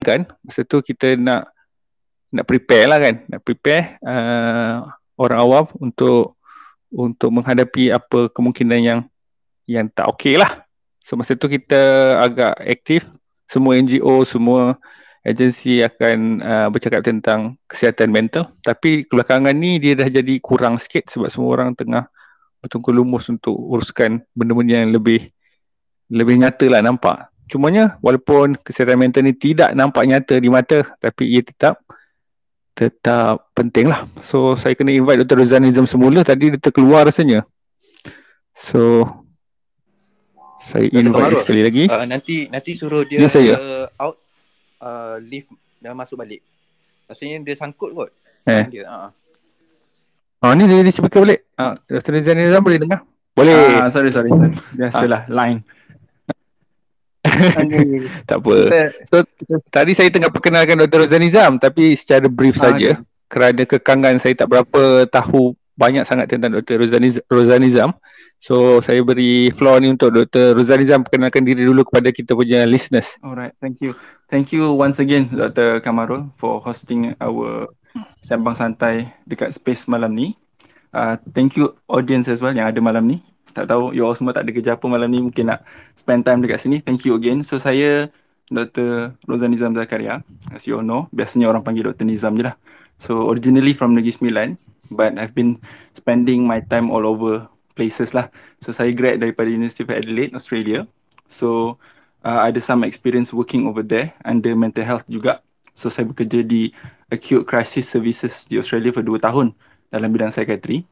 kan, masa tu kita nak prepare lah kan, nak prepare orang awam untuk menghadapi apa kemungkinan yang tak okey lah. So masa tu kita agak aktif, semua NGO, semua agensi akan bercakap tentang kesihatan mental. Tapi kebelakangan ni dia dah jadi kurang sikit sebab semua orang tengah bertungkus lumus untuk uruskan benda-benda yang lebih nyata lah nampak. Cumanya walaupun kesihatan mental ni tidak nampak nyata di mata, tapi ia tetap penting lah. So saya kena invite Dr. Rozan Nizam semula, tadi dia terkeluar rasanya. So saya invite sekali lagi. Nanti suruh dia out, leave dan masuk balik. Rasanya dia sangkut kot. Dia. Ni dia speaker balik. Dr. Rozan Nizam boleh dengar? Boleh. Sorry. Biasalah line. Tak apa. So tadi saya tengah perkenalkan Dr. Rozan Nizam, tapi secara brief saja kerana kekangan saya tak berapa tahu banyak sangat tentang Dr. Rozan Nizam. So saya beri floor ni untuk Dr. Rozan Nizam perkenalkan diri dulu kepada kita punya listeners. Alright, thank you once again Dr. Kamarul for hosting our Sembang Santai dekat space malam ni. Thank you audience as well yang ada malam ni. Tak tahu you all semua tak ada kerja apa malam ni, mungkin nak spend time dekat sini. Thank you again. So saya Dr. Rozan Nizam Zakaria, as you all know. Biasanya orang panggil Dr. Nizam je lah. So originally from Negeri Sembilan, but I've been spending my time all over places lah. So saya grad daripada University of Adelaide, Australia. So ada some experience working over there under mental health juga. So saya bekerja di Acute Crisis Services di Australia for 2 tahun dalam bidang psikiatri.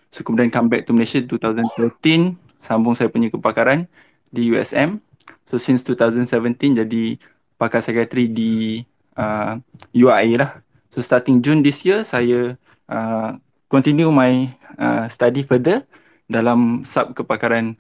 So kemudian come back to Malaysia 2013, sambung saya punya kepakaran di USM. So since 2017 jadi pakar psikiatri di UIA lah. So starting June this year saya continue my study further dalam sub kepakaran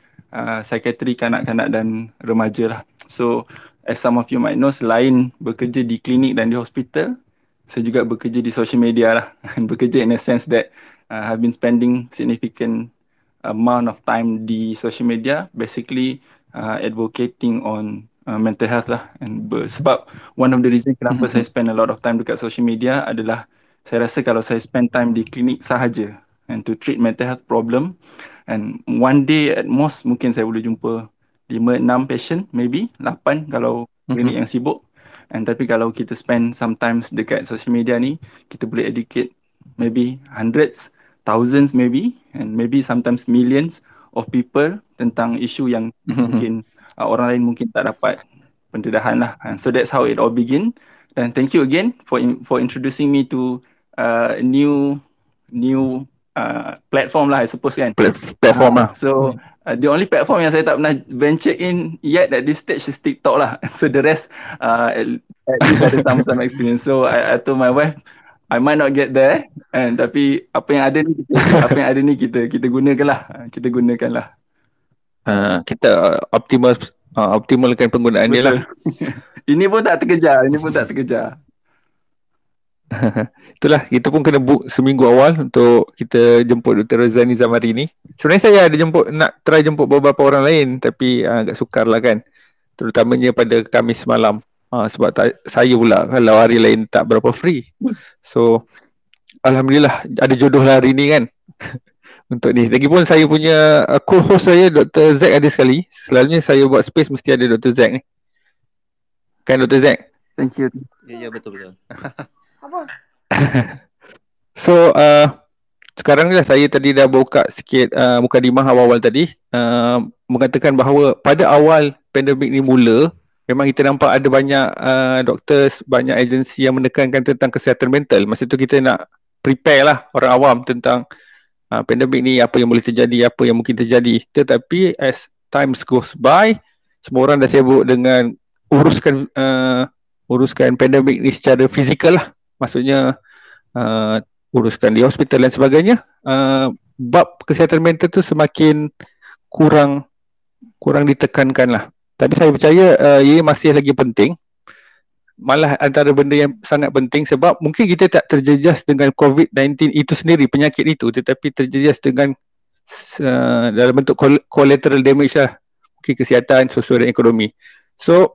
psikiatri kanak-kanak dan remaja lah. So as some of you might know, selain bekerja di klinik dan di hospital, saya juga bekerja di social media lah. Bekerja in a sense that I've been spending significant amount of time di social media, basically advocating on mental health lah. And sebab one of the reason kenapa saya spend a lot of time dekat social media adalah saya rasa kalau saya spend time di klinik sahaja and to treat mental health problem, and one day at most mungkin saya boleh jumpa 5-6 patient, maybe 8 kalau klinik yang sibuk. And tapi kalau kita spend sometimes dekat social media ni, kita boleh educate maybe hundreds, thousands maybe, and maybe sometimes millions of people tentang isu yang mungkin orang lain mungkin tak dapat pendedahan lah. And so that's how it all begin. And thank you again for introducing me to new platform lah, I suppose kan. Platform lah. So the only platform yang saya tak pernah venture in yet at this stage is TikTok lah. So the rest at least ada some experience. So I told my wife I might not get there, and tapi apa yang ada ni kita gunakanlah. Kita optimalkan penggunaan dia lah. Ini pun tak terkejar. Itulah, kita pun kena book seminggu awal untuk kita jemput Dr. Rozan Nizam hari ni. Sebenarnya saya ada nak try jemput beberapa orang lain, tapi agak sukar lah kan, terutamanya pada Khamis malam. Sebab saya pula kalau hari lain tak berapa free. So alhamdulillah ada jodoh lah hari ni kan. Untuk ni. Lagipun saya punya co-host saya Dr. Zack ada sekali. Selalunya saya buat space mesti ada Dr. Zack ni. Kan Dr. Zack? Thank you. Ya betul. Apa? So sekarang ni lah saya tadi dah buka sikit mukadimah awal-awal tadi, mengatakan bahawa pada awal pandemik ni mula, memang kita nampak ada banyak doktor, banyak agensi yang menekankan tentang kesihatan mental. Masa tu kita nak prepare lah orang awam tentang pandemik ni, apa yang boleh terjadi, apa yang mungkin terjadi. Tetapi as times goes by, semua orang dah sibuk dengan uruskan pandemik ni secara fizikal lah. Maksudnya uruskan di hospital dan sebagainya. Bab kesihatan mental tu semakin kurang ditekankan lah. Tapi saya percaya ia masih lagi penting. Malah antara benda yang sangat penting, sebab mungkin kita tak terjejas dengan COVID-19 itu sendiri, penyakit itu, tetapi terjejas dengan dalam bentuk collateral damage lah, mungkin kesihatan, sosial dan ekonomi. So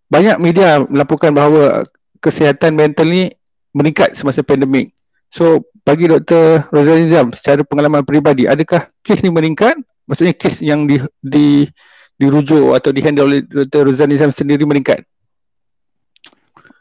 banyak media melaporkan bahawa kesihatan mental ni meningkat semasa pandemik. So bagi Dr. Rozani Nizam, secara pengalaman peribadi, adakah kes ni meningkat? Maksudnya kes yang dirujuk atau dihandle oleh Dr. Rozani Nizam sendiri meningkat?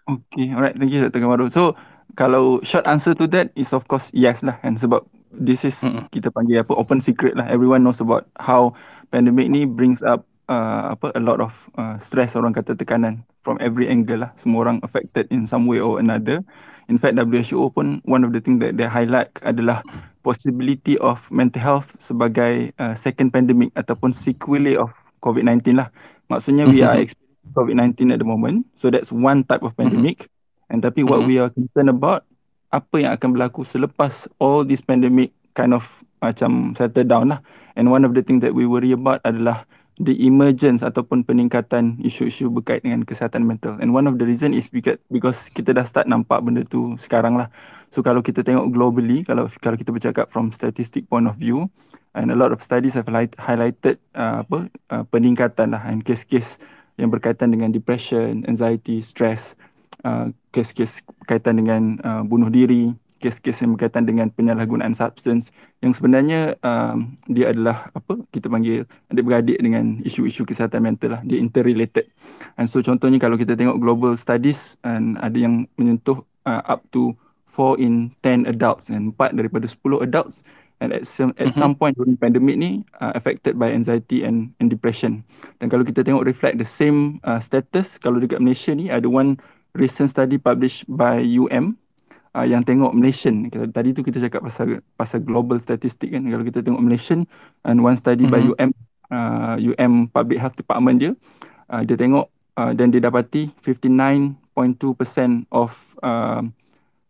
Okay, alright, thank you Dr. Kamarul. So kalau short answer to that is of course yes lah, and sebab this is kita panggil apa, open secret lah. Everyone knows about how pandemic ni brings up a lot of stress, orang kata tekanan from every angle lah. Semua orang affected in some way or another. In fact, WHO pun one of the thing that they highlight adalah possibility of mental health sebagai second pandemic ataupun sequelae of COVID-19 lah. Maksudnya we are experiencing COVID-19 at the moment, so that's one type of pandemic. And tapi what we are concerned about, apa yang akan berlaku selepas all this pandemic kind of macam settle down lah. And one of the thing that we worry about adalah the emergence ataupun peningkatan isu-isu berkait dengan kesihatan mental. And one of the reason is because kita dah start nampak benda tu sekarang lah. So kalau kita tengok globally, kalau kita bercakap from statistic point of view, and a lot of studies have highlighted peningkatan lah, and kes-kes yang berkaitan dengan depression, anxiety, stress, kes-kes berkaitan dengan bunuh diri, kes-kes yang berkaitan dengan penyalahgunaan substance, yang sebenarnya dia adalah apa kita panggil adik-beradik dengan isu-isu kesihatan mental lah, dia interrelated. And so contohnya kalau kita tengok global studies, and ada yang menyentuh up to 4 in 10 adults, and 4 daripada 10 adults, and at some point during pandemic ni affected by anxiety and depression. Dan kalau kita tengok reflect the same status, kalau dekat Malaysia ni ada one recent study published by yang tengok Malaysian. Tadi tu kita cakap pasal global statistik kan. Kalau kita tengok Malaysian, and one study by UM Public Health Department dia tengok dan dia dapati 59.2% of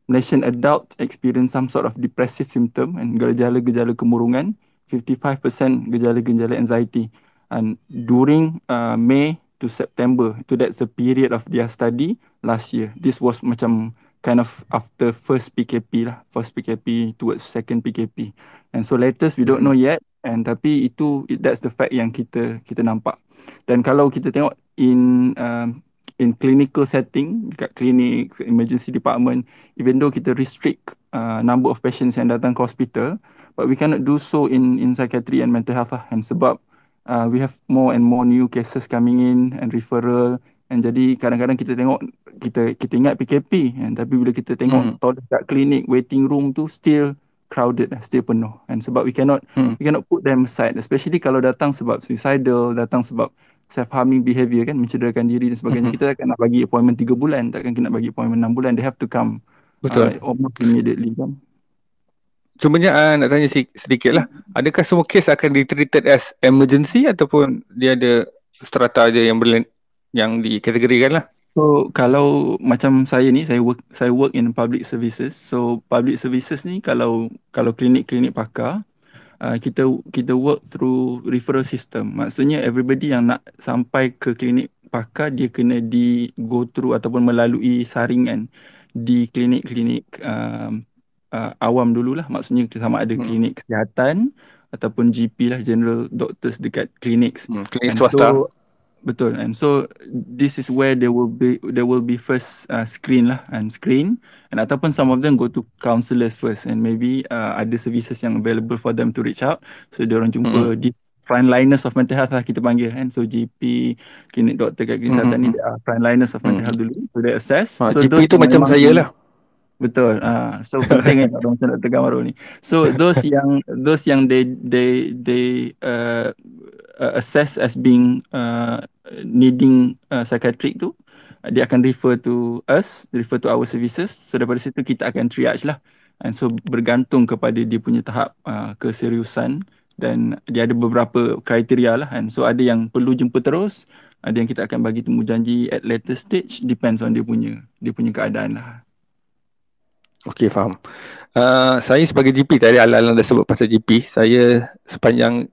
Malaysian adult experience some sort of depressive symptom and gejala-gejala kemurungan, 55% gejala-gejala anxiety. And during May to September, so that's the period of their study last year. This was macam kind of after first PKP lah, first PKP towards second PKP. And so latest we don't know yet, and tapi that's the fact yang kita nampak. Dan kalau kita tengok in clinical setting, dekat klinik, emergency department, even though kita restrict number of patients yang datang ke hospital, but we cannot do so in psychiatry and mental health lah. And sebab we have more and more new cases coming in and referral, and jadi kadang-kadang kita tengok, kita ingat PKP, and tapi bila kita tengok toilet kat klinik, waiting room tu still crowded, still penuh. And sebab we cannot put them aside, especially kalau datang sebab suicidal, datang sebab self-harming behavior kan, mencederakan diri dan sebagainya. Kita takkan nak bagi appointment 3 bulan, takkan kita nak bagi appointment 6 bulan. They have to come almost immediately kan. Cumanya nak tanya sedikit lah, adakah semua kes akan di-treated as emergency ataupun dia ada strata je yang dikategorikan lah? So kalau macam saya ni, saya work in public services. So public services ni kalau klinik-klinik pakar, kita work through referral system. Maksudnya everybody yang nak sampai ke klinik pakar, dia kena go through ataupun melalui saringan di klinik-klinik awam dululah. Maksudnya sama ada klinik kesihatan ataupun GP lah, general doctors dekat klinik swasta. Betul. And so this is where there will be first screen and ataupun some of them go to counsellors first, and maybe ada services yang available for them to reach out. So diorang jumpa di frontliners of mental health lah kita panggil kan. So GP, klinik doktor kat klinik kesihatan ni frontliners of mental health dulu. So they assess. So GP tu macam saya lah. Betul. So penting kan macam Dr. Kamarul ni. So those yang they assess as being needing psychiatric tu, dia akan refer to our services. So daripada situ kita akan triage lah. And so bergantung kepada dia punya tahap keseriusan, dan dia ada beberapa kriteria lah. And so ada yang perlu jumpa terus, ada yang kita akan bagi temu janji at later stage, depends on dia punya keadaan lah. Okey, faham. Saya sebagai GP, tadi Alan dah sebut pasal GP, saya sepanjang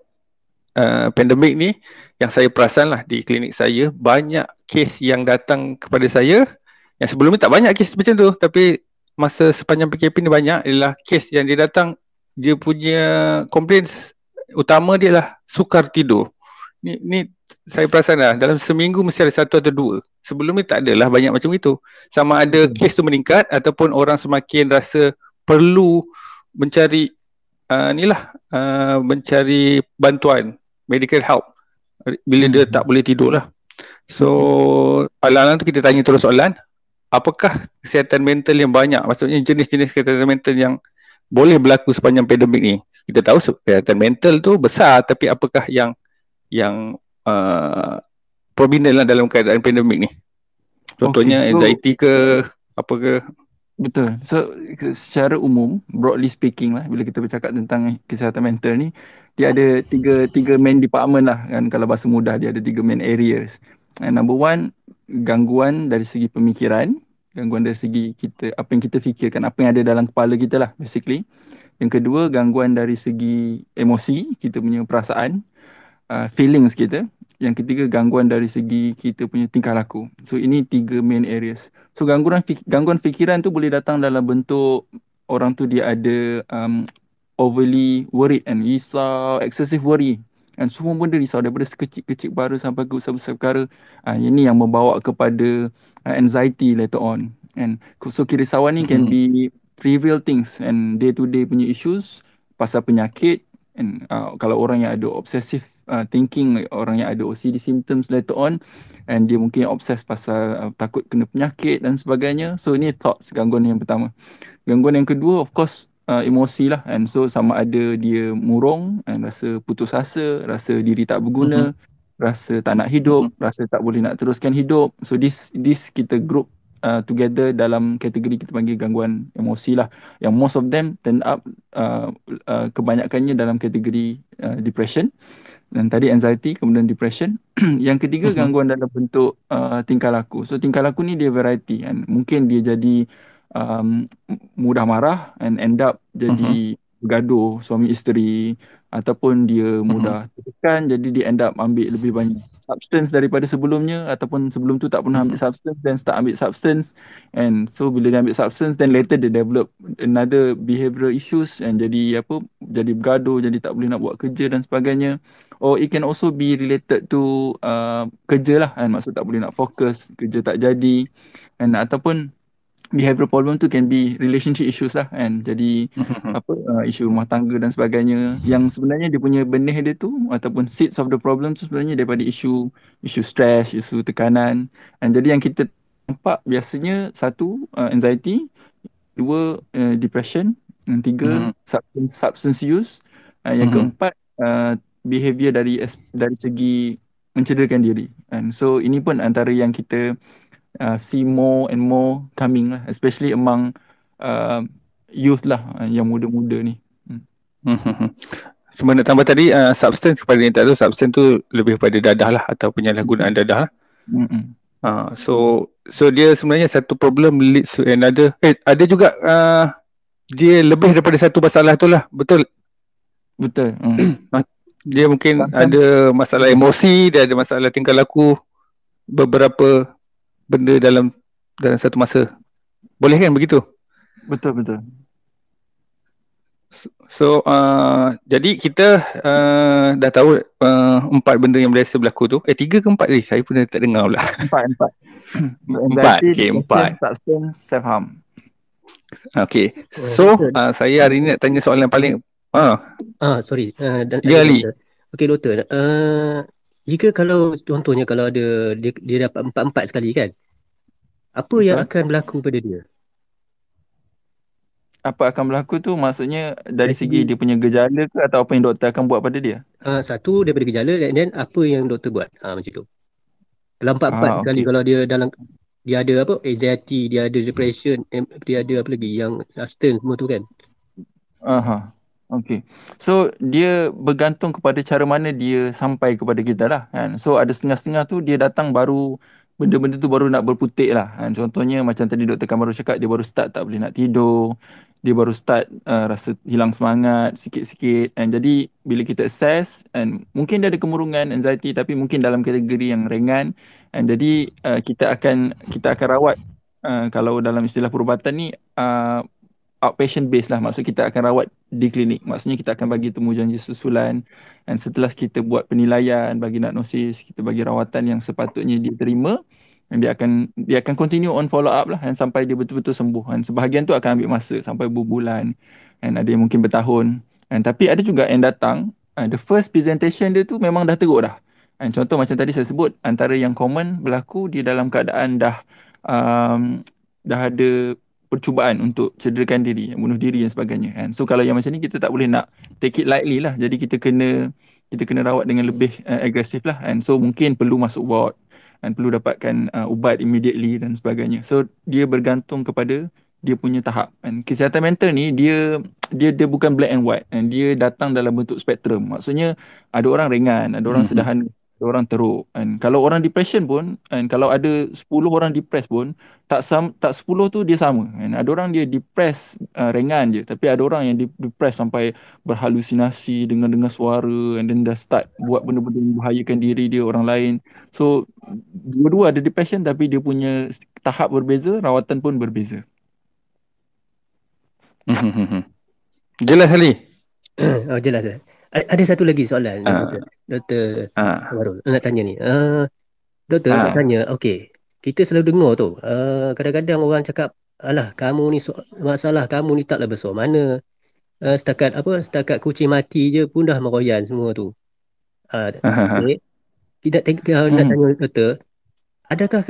pandemik ni, yang saya perasan lah di klinik saya, banyak kes yang datang kepada saya yang sebelum ni tak banyak kes macam tu, tapi masa sepanjang PKP ni banyak adalah kes yang dia datang, dia punya komplain utama dia lah sukar tidur. Ni saya perasan lah, dalam seminggu mesti ada satu atau dua. Sebelum ni tak adalah banyak macam itu. Sama ada kes tu meningkat ataupun orang semakin rasa perlu mencari mencari bantuan medical help bila dia tak boleh tidur lah. So alang-alang tu kita tanya terus soalan, apakah kesihatan mental yang banyak, maksudnya jenis-jenis kesihatan mental yang boleh berlaku sepanjang pandemik ni. Kita tahu kesihatan mental tu besar, tapi apakah yang prominent lah dalam keadaan pandemik ni? Contohnya anxiety ke apa ke? Betul. So secara umum, broadly speaking lah, bila kita bercakap tentang kesihatan mental ni, dia ada tiga main department lah kan. Kalau bahasa mudah, dia ada tiga main areas. Number one, gangguan dari segi pemikiran, gangguan dari segi kita, apa yang kita fikirkan, apa yang ada dalam kepala kita lah basically. Yang kedua, gangguan dari segi emosi, kita punya perasaan, feelings kita. Yang ketiga, gangguan dari segi kita punya tingkah laku. So ini tiga main areas. So gangguan fikiran tu boleh datang dalam bentuk orang tu dia ada overly worried and risau, excessive worry. Dan semua benda risau, daripada sekecil-kecil perkara sampai ke besar-besar perkara. Ini yang membawa kepada anxiety later on. And so kerisauan ni can be trivial things and day-to-day punya issues, pasal penyakit. And kalau orang yang ada obsessive thinking, orang yang ada OCD symptoms later on, and dia mungkin obses pasal takut kena penyakit dan sebagainya. So ni thoughts, gangguan yang pertama. Gangguan yang kedua of course emosi lah. And so sama ada dia murung and rasa putus asa, rasa diri tak berguna, rasa tak nak hidup, rasa tak boleh nak teruskan hidup. So this kita group together dalam kategori kita panggil gangguan emosi lah, yang most of them turn up kebanyakannya dalam kategori depression. Dan tadi anxiety, kemudian depression. Yang ketiga, gangguan dalam bentuk tingkah laku. So tingkah laku ni dia variety, and mungkin dia jadi mudah marah and end up jadi bergaduh suami isteri, ataupun dia mudah tertekan, jadi dia end up ambil lebih banyak substance daripada sebelumnya, ataupun sebelum tu tak pernah ambil substance dan start ambil substance. And so bila dia ambil substance, then later dia develop another behavioural issues and jadi bergaduh, jadi tak boleh nak buat kerja dan sebagainya. Or it can also be related to kerja lah kan, maksud tak boleh nak fokus, kerja tak jadi. And ataupun behavioral problem tu can be relationship issues lah kan. Jadi isu rumah tangga dan sebagainya, yang sebenarnya dia punya benih dia tu ataupun seeds of the problem tu sebenarnya daripada isu stress, isu tekanan. And jadi yang kita nampak biasanya satu, anxiety, dua, depression, yang tiga, substance use, yang keempat, behavior dari segi mencederakan diri. And so ini pun antara yang kita see more and more coming lah, especially among youth lah, yang muda-muda ni. Cuma nak tambah tadi, substance kepada yang tak tahu, substance tu lebih kepada dadah lah, atau penyalahgunaan dadah lah. So dia sebenarnya satu problem leads to another. Ada juga dia lebih daripada satu masalah tu lah, betul? Betul. Dia mungkin ada masalah emosi, dia ada masalah tingkah laku, beberapa benda dalam satu masa. Boleh kan begitu? Betul. So jadi kita dah tahu 4 benda yang biasa berlaku tu. 3 ke 4 tadi? Saya pun tak dengar pula. 4. So, 4. Substance, self-harm. Okay. So saya hari ni nak tanya soalan yang paling sorry. Ya, Ali. Okay, doktor. Jika kalau contohnya kalau ada dia dapat 4 sekali kan, apa yang akan berlaku pada dia? Apa akan berlaku tu maksudnya dari segi dia punya gejala ke, atau apa yang doktor akan buat pada dia? Satu daripada gejala, dan then apa yang doktor buat. Macam tu. Kalau 4 sekali, kalau dia ada apa, anxiety, dia ada depression, dia ada apa lagi yang substance semua tu kan. Okay. So dia bergantung kepada cara mana dia sampai kepada kita lah kan. So ada setengah-setengah tu dia datang baru, benda-benda tu baru nak berputik lah kan. Contohnya macam tadi Dr. Kamaru cakap, dia baru start tak boleh nak tidur, dia baru start rasa hilang semangat sikit-sikit. And jadi bila kita assess, and mungkin dia ada kemurungan, anxiety, tapi mungkin dalam kategori yang ringan. And jadi kita akan rawat, kalau dalam istilah perubatan ni outpatient based lah. Maksud kita akan rawat di klinik. Maksudnya kita akan bagi temujanji susulan, dan setelah kita buat penilaian, bagi diagnosis, kita bagi rawatan yang sepatutnya dia terima, dan dia akan continue on follow up lah, dan sampai dia betul-betul sembuh. Dan sebahagian tu akan ambil masa sampai berbulan, dan ada yang mungkin bertahun. Dan tapi ada juga yang datang, the first presentation dia tu memang dah teruk dah. Dan contoh macam tadi saya sebut, antara yang common berlaku dia dalam keadaan dah ada percubaan untuk cederakan diri, bunuh diri dan sebagainya kan. So kalau yang macam ni kita tak boleh nak take it lightly lah. Jadi kita kena rawat dengan lebih agresif lah. And so mungkin perlu masuk ward dan perlu dapatkan ubat immediately dan sebagainya. So dia bergantung kepada dia punya tahap. And kesihatan mental ni dia bukan black and white, and dia datang dalam bentuk spektrum. Maksudnya ada orang ringan, ada orang sederhana, ada orang teruk. And kalau orang depression pun, and kalau ada 10 orang depres pun, tak 10 tu dia sama. And ada orang dia depres ringan je, tapi ada orang yang depres sampai berhalusinasi, dengar suara, and then dah start buat benda-benda yang membahayakan diri dia, orang lain. So dua-dua ada depression, tapi dia punya tahap berbeza, rawatan pun berbeza. Jelas Ali? Oh, jelas. Ada satu lagi soalan, Dr. Kamarul. Nak tanya ni. Doktor, nak tanya, okey. Kita selalu dengar tu, kadang-kadang orang cakap, alah, kamu ni masalah kamu ni taklah besar mana. Setakat kucing mati je pun dah meroyan semua tu. Okay. Nak tanya doktor, adakah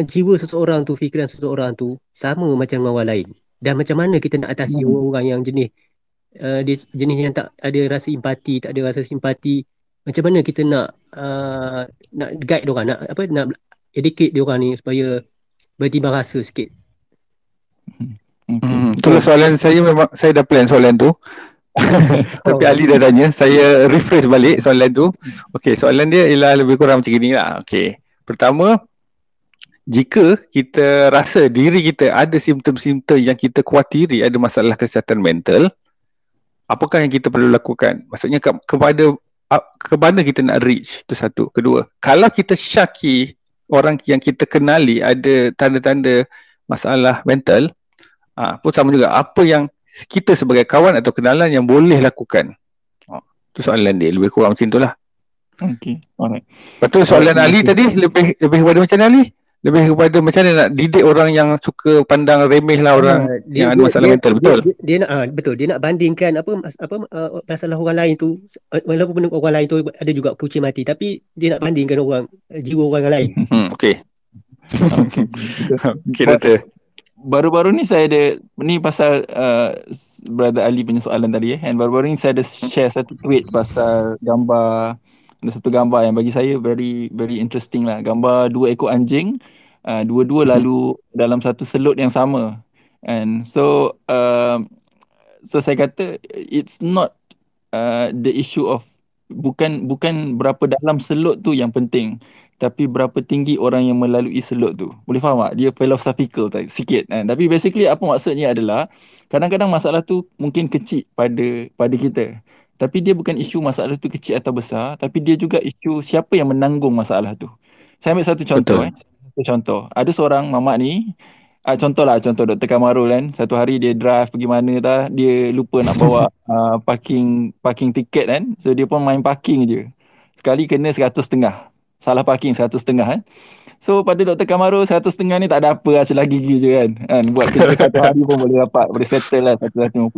jiwa seseorang tu, fikiran seseorang tu sama macam orang lain? Dan macam mana kita nak atasi orang yang jenis yang tak ada rasa empati, tak ada rasa simpati? Macam mana kita nak guide diorang, nak educate diorang ni supaya bertimbang rasa sikit? Itulah soalan saya, memang saya dah plan soalan tu. Tapi Ali dah tanya, saya refresh balik soalan tu. Okey, soalan dia ialah lebih kurang macam gini lah. Okey, pertama, jika kita rasa diri kita ada simptom-simptom yang kita khawatiri ada masalah kesihatan mental, apakah yang kita perlu lakukan? Maksudnya ke mana kita nak reach? Itu satu. Kedua, kalau kita syaki orang yang kita kenali ada tanda-tanda masalah mental, pun sama juga, apa yang kita sebagai kawan atau kenalan yang boleh lakukan? Itu soalan dia, lebih kurang macam itulah. Okay, alright. Betul. Soalan Ali tadi lebih kepada macam mana Ali? Lebih kepada macam mana nak didik orang yang suka pandang remeh lah orang yang ada masalah mental. Betul? Betul. Dia nak bandingkan masalah orang lain tu, walaupun orang lain tu ada juga kucing mati, tapi dia nak bandingkan jiwa orang lain. Okey. Okey, doktor. Baru-baru ni saya ada, ni pasal Brother Ali punya soalan tadi and baru-baru ni saya ada share satu tweet pasal gambar, ada satu gambar yang bagi saya very very interesting lah. Gambar 2 ekor anjing, dua-dua lalu dalam satu selut yang sama. And so saya kata it's not the issue of bukan berapa dalam selut tu yang penting, tapi berapa tinggi orang yang melalui selut tu. Boleh faham tak? Dia philosophical sikit kan? Tapi basically apa maksudnya adalah kadang-kadang masalah tu mungkin kecil pada kita, tapi dia bukan isu masalah tu kecil atau besar, tapi dia juga isu siapa yang menanggung masalah tu. Saya ambil satu contoh. Satu contoh. Ada seorang mamak ni, contoh Dr. Kamarul kan, satu hari dia drive pergi mana dia lupa nak bawa parking tiket kan. So dia pun main parking je. Sekali kena 150. Salah parking 150 kan. So pada Dr. Kamarul 150 ni tak ada apa lah, celah gigi je kan. Buat kerja satu hari pun boleh settle lah 150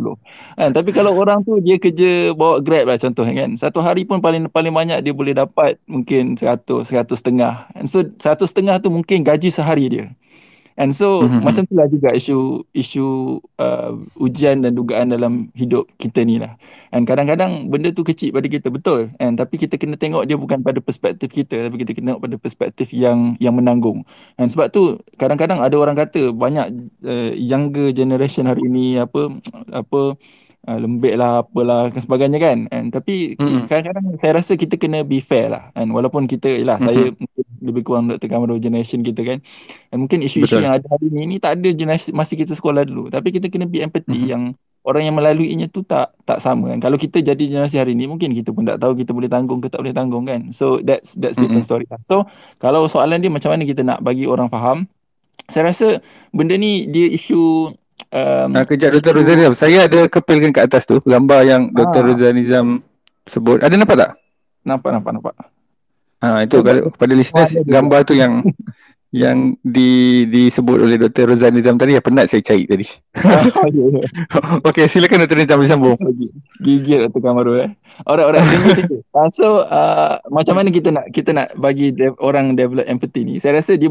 kan. Tapi kalau orang tu dia kerja bawa Grab lah contoh kan, satu hari pun paling banyak dia boleh dapat mungkin 100, 150. And so 150 tu mungkin gaji sehari dia. And so macam itulah juga isu ujian dan dugaan dalam hidup kita ni lah. And kadang-kadang benda tu kecil pada kita, betul. And tapi kita kena tengok dia bukan pada perspektif kita, tapi kita kena tengok pada perspektif yang menanggung. And sebab tu kadang-kadang ada orang kata banyak younger generation hari ni lembik lah apalah dan sebagainya kan. And tapi kadang-kadang saya rasa kita kena be fair lah. And walaupun kita saya mungkin lebih kurang Dr. Kamarul generation kita kan. And mungkin isu-isu yang ada hari ni tak ada generasi masa kita sekolah dulu. Tapi kita kena be empathy yang orang yang melaluinya tu tak sama kan. Kalau kita jadi generasi hari ni mungkin kita pun tak tahu kita boleh tanggung ke tak boleh tanggung kan. So that's different story. So kalau soalan dia macam mana kita nak bagi orang faham, saya rasa benda ni dia isu Kejap Dr. Rozan Nizam. Saya ada kepilkan kat atas tu gambar yang Dr. Rozan Nizam sebut. Ada nampak tak? Nampak. Itu pada listeners gambar tu yang disebut oleh Dr. Rozan Nizam tadi, penat saya cari tadi. Okey, silakan Dr. Nizam disambung. Gigit Dr. Kamarul. Alright. Thank you. So macam mana kita nak bagi orang develop empathy ni? Saya rasa dia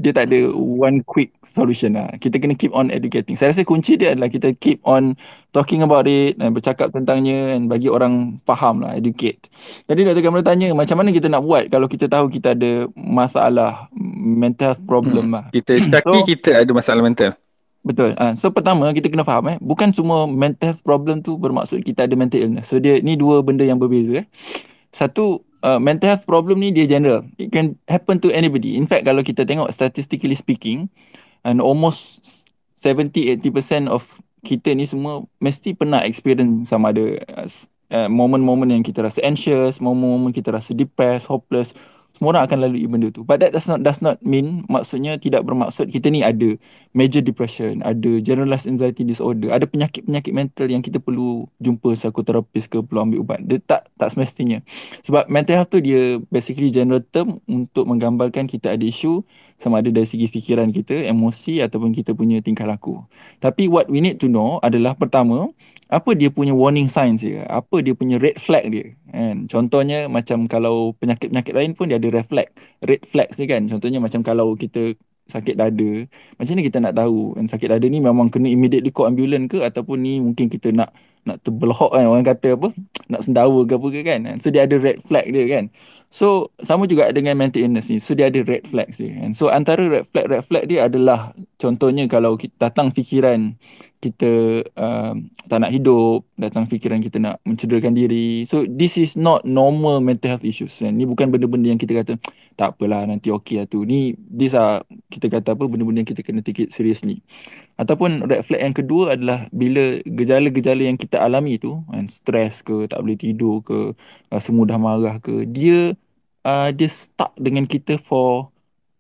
tak ada one quick solution lah. Kita kena keep on educating. Saya rasa kunci dia adalah kita keep on talking about it dan bercakap tentangnya dan bagi orang faham lah, educate. Jadi Dr. Kamarul tanya macam mana kita nak buat kalau kita tahu kita ada masalah mental health problem lah. Kita kita ada masalah mental. Betul. So pertama kita kena faham bukan semua mental health problem tu bermaksud kita ada mental illness. So dia ni dua benda yang berbeza. Satu, mental health problem ni dia general. It can happen to anybody. In fact kalau kita tengok statistically speaking, and almost 70-80% of kita ni semua mesti pernah experience sama ada momen-momen yang kita rasa anxious, momen-momen kita rasa depressed, hopeless. Semua orang akan lalui benda tu. But that does not mean, maksudnya tidak bermaksud kita ni ada major depression, ada generalized anxiety disorder, ada penyakit-penyakit mental yang kita perlu jumpa psikoterapis ke, perlu ambil ubat. Dia tak semestinya. Sebab mental health tu dia basically general term untuk menggambarkan kita ada isu sama ada dari segi fikiran kita, emosi ataupun kita punya tingkah laku. Tapi what we need to know adalah pertama, apa dia punya warning signs dia, apa dia punya red flag dia. And contohnya macam kalau penyakit-penyakit lain pun dia ada red flags ni kan. Contohnya macam kalau kita sakit dada, macam mana kita nak tahu and sakit dada ni memang kena immediately call ambulance ke ataupun ni mungkin kita nak terbelahok kan, orang kata apa, nak sendawa ke apa ke kan. So dia ada red flag dia kan. So sama juga dengan mental illness ni. So dia ada red flags dia. And so antara red flag dia adalah contohnya kalau kita datang fikiran kita tak nak hidup, datang fikiran kita nak mencederakan diri. So this is not normal mental health issues. Ni bukan benda-benda yang kita kata tak apalah nanti okey lah tu. These are kita kata apa, benda-benda yang kita kena take it seriously. Ataupun red flag yang kedua adalah bila gejala-gejala yang kita alami tu, stres ke, tak boleh tidur ke, semudah marah ke, dia stuck dengan kita for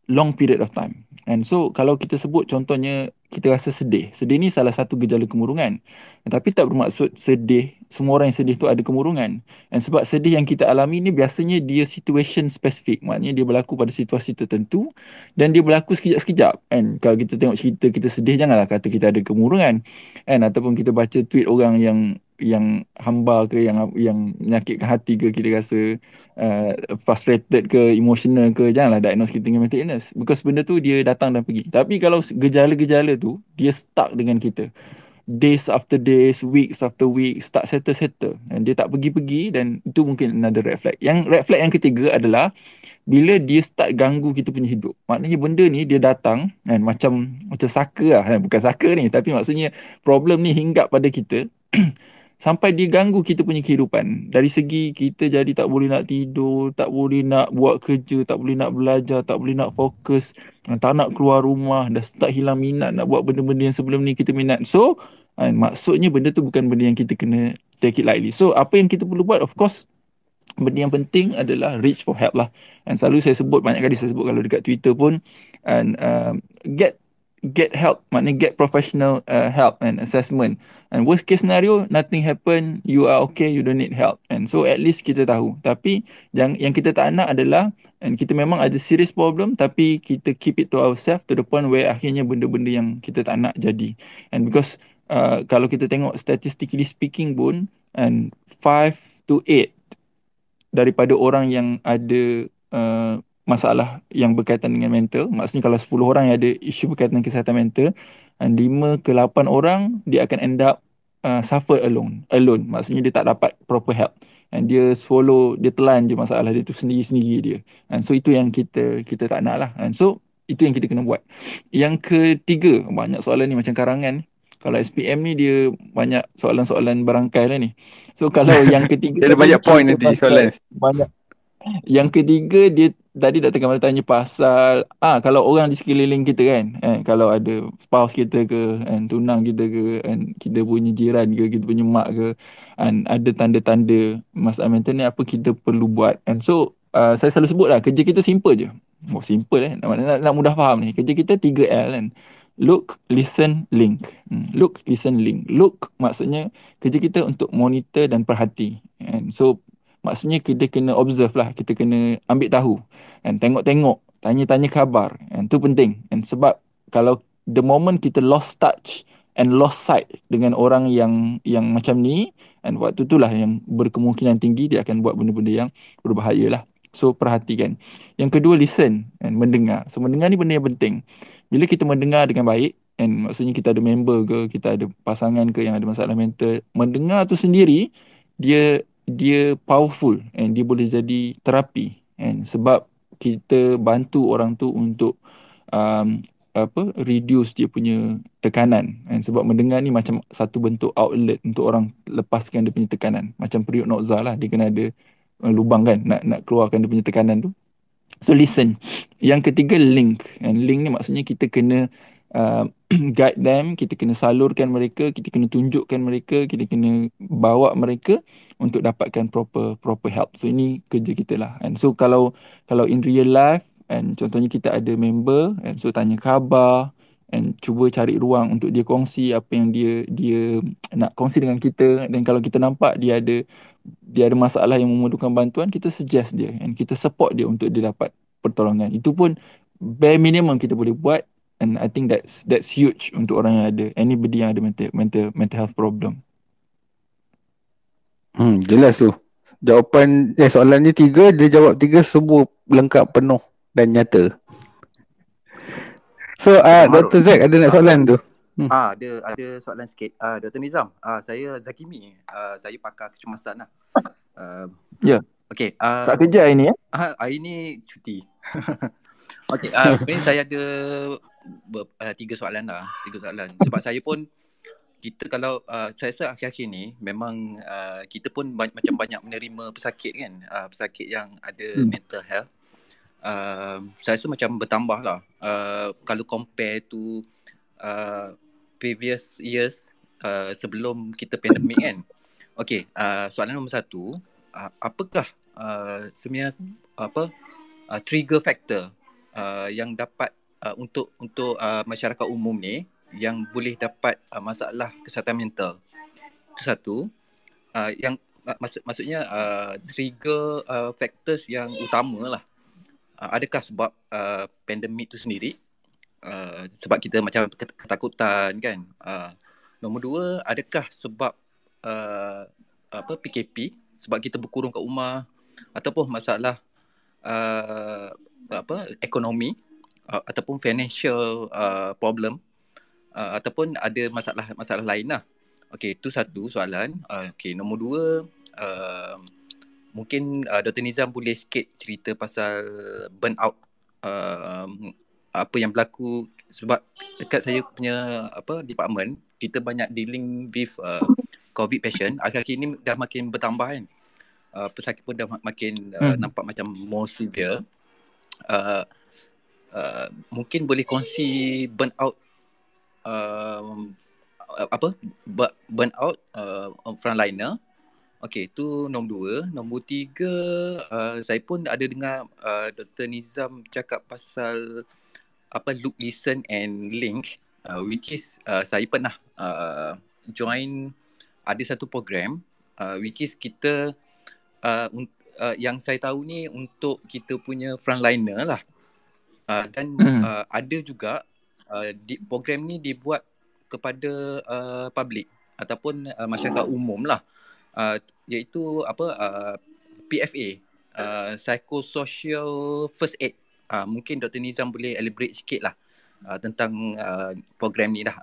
long period of time. And so kalau kita sebut contohnya kita rasa sedih. Sedih ni salah satu gejala kemurungan. Tapi tak bermaksud sedih, semua orang yang sedih tu ada kemurungan. Dan sebab sedih yang kita alami ni biasanya dia situation specific. Maknanya dia berlaku pada situasi tertentu dan dia berlaku sekejap-sekejap. And kalau kita tengok cerita kita sedih, janganlah kata kita ada kemurungan. And ataupun kita baca tweet orang yang hamba ke, yang menyakitkan hati ke, kita rasa frustrated ke, emotional ke, janganlah diagnose kita dengan mental illness. Because benda tu dia datang dan pergi. Tapi kalau gejala-gejala tu dia stuck dengan kita days after days, weeks after weeks, tak settle dan dia tak pergi-pergi, dan itu mungkin another red flag. Yang red flag yang ketiga adalah bila dia start ganggu kita punya hidup. Maknanya benda ni dia datang kan, macam saka lah, bukan saka ni, tapi maksudnya problem ni hinggap pada kita sampai dia ganggu kita punya kehidupan. Dari segi kita jadi tak boleh nak tidur, tak boleh nak buat kerja, tak boleh nak belajar, tak boleh nak fokus, tak nak keluar rumah, dah start hilang minat nak buat benda-benda yang sebelum ni kita minat. So, maksudnya benda tu bukan benda yang kita kena take it lightly. So, apa yang kita perlu buat, of course, benda yang penting adalah reach for help lah. And selalu saya sebut, banyak kali saya sebut kalau dekat Twitter pun, and get help, maknanya get professional help and assessment. And worst case scenario, nothing happen, you are okay, you don't need help. And so at least kita tahu. Tapi yang kita tak nak adalah, and kita memang ada serious problem, tapi kita keep it to ourselves to the point where akhirnya benda-benda yang kita tak nak jadi. And because kalau kita tengok statistically speaking pun, and 5 to 8 daripada orang yang ada masalah yang berkaitan dengan mental, maksudnya kalau 10 orang yang ada isu berkaitan dengan kesihatan mental, 5 ke 8 orang dia akan end up suffer alone. Maksudnya dia tak dapat proper help. And dia dia telan je masalah dia tu sendiri-sendiri dia. And so itu yang kita tak nak lah. And so itu yang kita kena buat. Yang ketiga, banyak soalan ni macam karangan ni. Kalau SPM ni dia banyak soalan-soalan berangkai lah ni. So kalau yang ketiga dia ada banyak point nanti soalan. Banyak. Yang ketiga dia tadi Dr. Kamarul tanya pasal kalau orang di sekeliling kita kan, kalau ada spouse kita ke, tunang kita ke, kita punya jiran ke, kita punya mak ke, ada tanda-tanda masalah mental ni, apa kita perlu buat. And so saya selalu sebut lah, kerja kita simple je. Simple nak mudah faham ni. Kerja kita 3L kan. Look, listen, link. Look, listen, link. Look maksudnya kerja kita untuk monitor dan perhati. And so maksudnya kita kena observe lah. Kita kena ambil tahu. And tengok-tengok. Tanya-tanya khabar. And tu penting. And sebab kalau the moment kita lost touch and lost sight dengan orang yang macam ni, and waktu tu lah yang berkemungkinan tinggi dia akan buat benda-benda yang berbahaya lah. So perhatikan. Yang kedua, listen and mendengar. So mendengar ni benda yang penting. Bila kita mendengar dengan baik, and maksudnya kita ada member ke, kita ada pasangan ke yang ada masalah mental, mendengar tu sendiri dia powerful and dia boleh jadi terapi. And sebab kita bantu orang tu untuk reduce dia punya tekanan. And sebab mendengar ni macam satu bentuk outlet untuk orang lepaskan dia punya tekanan. Macam periuk nokza lah, dia kena ada lubang kan nak keluarkan dia punya tekanan tu. So listen. Yang ketiga, link. And link ni maksudnya kita kena guide them, kita kena salurkan mereka, kita kena tunjukkan mereka, kita kena bawa mereka untuk dapatkan proper help. So ini kerja kita lah. And so kalau in real life, and contohnya kita ada member, and so tanya khabar, and cuba cari ruang untuk dia kongsi apa yang dia nak kongsi dengan kita. Dan kalau kita nampak dia ada masalah yang memerlukan bantuan, kita suggest dia and kita support dia untuk dia dapat pertolongan. Itu pun bare minimum kita boleh buat, and I think that's huge untuk orang yang ada, anybody yang ada mental health problem. Jelas tu. Jawapan soalannya 3, dia jawab 3 semua lengkap, penuh dan nyata. So Dr. Zack ada nak soalan tu? Ada soalan sikit. Dr. Nizam, saya Zakimi. Saya pakar kecemasan lah. Ya. Okay. Tak kerja hari ni ya? Hari ni cuti. Okay, sebenarnya saya ada 3 soalan lah. 3 soalan. Sebab saya pun, kita kalau, saya rasa akhir-akhir ni, memang kita pun macam banyak menerima pesakit kan. Pesakit yang ada mental health. Saya rasa macam bertambah lah. Kalau compare to previous years sebelum kita pandemik kan. Okay, soalan nombor 1, apakah sebenarnya trigger factor yang dapat untuk masyarakat umum ni yang boleh dapat masalah kesihatan mental? Itu satu. Yang maksudnya trigger factors yang utama lah. Adakah sebab pandemik tu sendiri? Sebab kita macam ketakutan kan. Nombor 2, adakah sebab PKP, sebab kita berkurung kat rumah, ataupun masalah ekonomi, ataupun financial problem, ataupun ada masalah lain lah. Okey, itu satu soalan. Okey, nombor 2, mungkin Dr. Nizam boleh sikit cerita pasal burnout, apa yang berlaku. Sebab dekat saya punya department, kita banyak dealing with COVID patient. Akhir-akhir ni dah makin bertambah kan. Pesakit pun dah makin nampak macam more severe. Mungkin boleh kongsi burnout burnout frontliner. Okey, itu nombor 2. Nombor 3, saya pun ada dengar Dr. Nizam cakap pasal look, listen and link, which is saya pernah join ada satu program which is kita yang saya tahu ni untuk kita punya frontliner lah, dan ada juga program ni dibuat kepada public ataupun masyarakat umum lah, iaitu PFA, Psychosocial First Aid. Mungkin Dr. Nizam boleh elaborate sikit lah tentang program ni dah.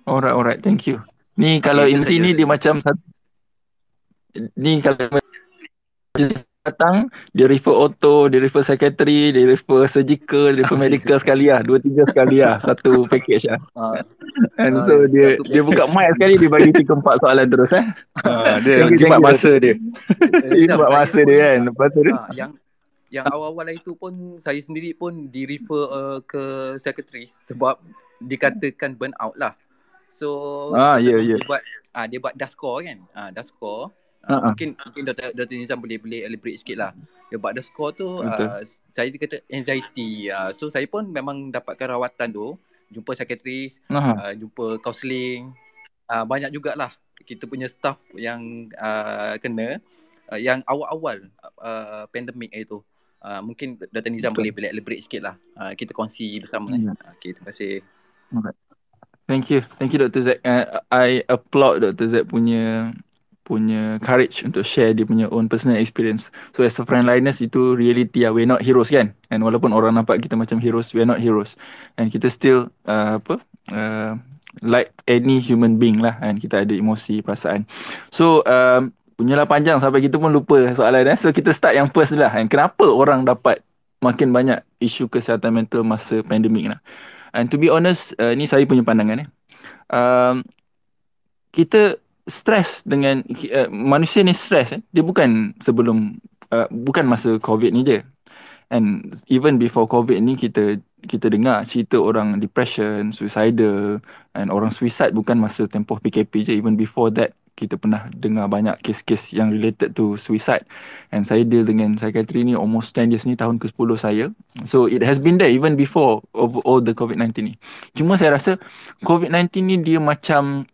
Alright, thank you. Ni kalau MC ni dia macam ni kalau datang, dia refer auto, dia refer secretary, dia refer surgical, dia refer medical sekali lah, 2-3 sekali lah, satu package lah. And so dia buka mic sekali, dia bagi 3-4 soalan terus dia jimat masa dia. Jimat masa dia kan. Lepas tu yang awal-awal itu pun saya sendiri pun di refer ke secretary sebab dikatakan burn out lah. So dia buat DASCORE kan. DASCORE Mungkin Dr. Nizam boleh elaborate sikit lah. Dia buat the score tu, saya kata anxiety. So saya pun memang dapatkan rawatan tu, jumpa psychiatrist, jumpa counselling. Banyak jugalah kita punya staff yang kena yang awal-awal pandemik itu. Mungkin Dr. Nizam boleh elaborate sikit lah. Kita kongsi bersama. Okay, terima kasih. Thank you Dr. Zack. I applaud Dr. Zack punya courage untuk share dia punya own personal experience. So as a frontliners, itu reality we're not heroes kan. And walaupun orang nampak kita macam heroes, we're not heroes. And kita still like any human being lah, and kita ada emosi, perasaan. So punyalah panjang sampai kita pun lupa soalan. So kita start yang first lah. And kenapa orang dapat makin banyak isu kesihatan mental masa pandemik lah. And to be honest, ni saya punya pandangan. Kita stres dengan manusia ni stres. Dia bukan sebelum bukan masa COVID ni je. And even before COVID ni kita dengar cerita orang depression, suicidal, and orang suicide bukan masa tempoh PKP je. Even before that, kita pernah dengar banyak kes-kes yang related to suicide. And saya deal dengan psychiatry ni almost 10 years ni, tahun ke-10 saya. So it has been there even before all the COVID-19 ni. Cuma saya rasa COVID-19 ni dia macam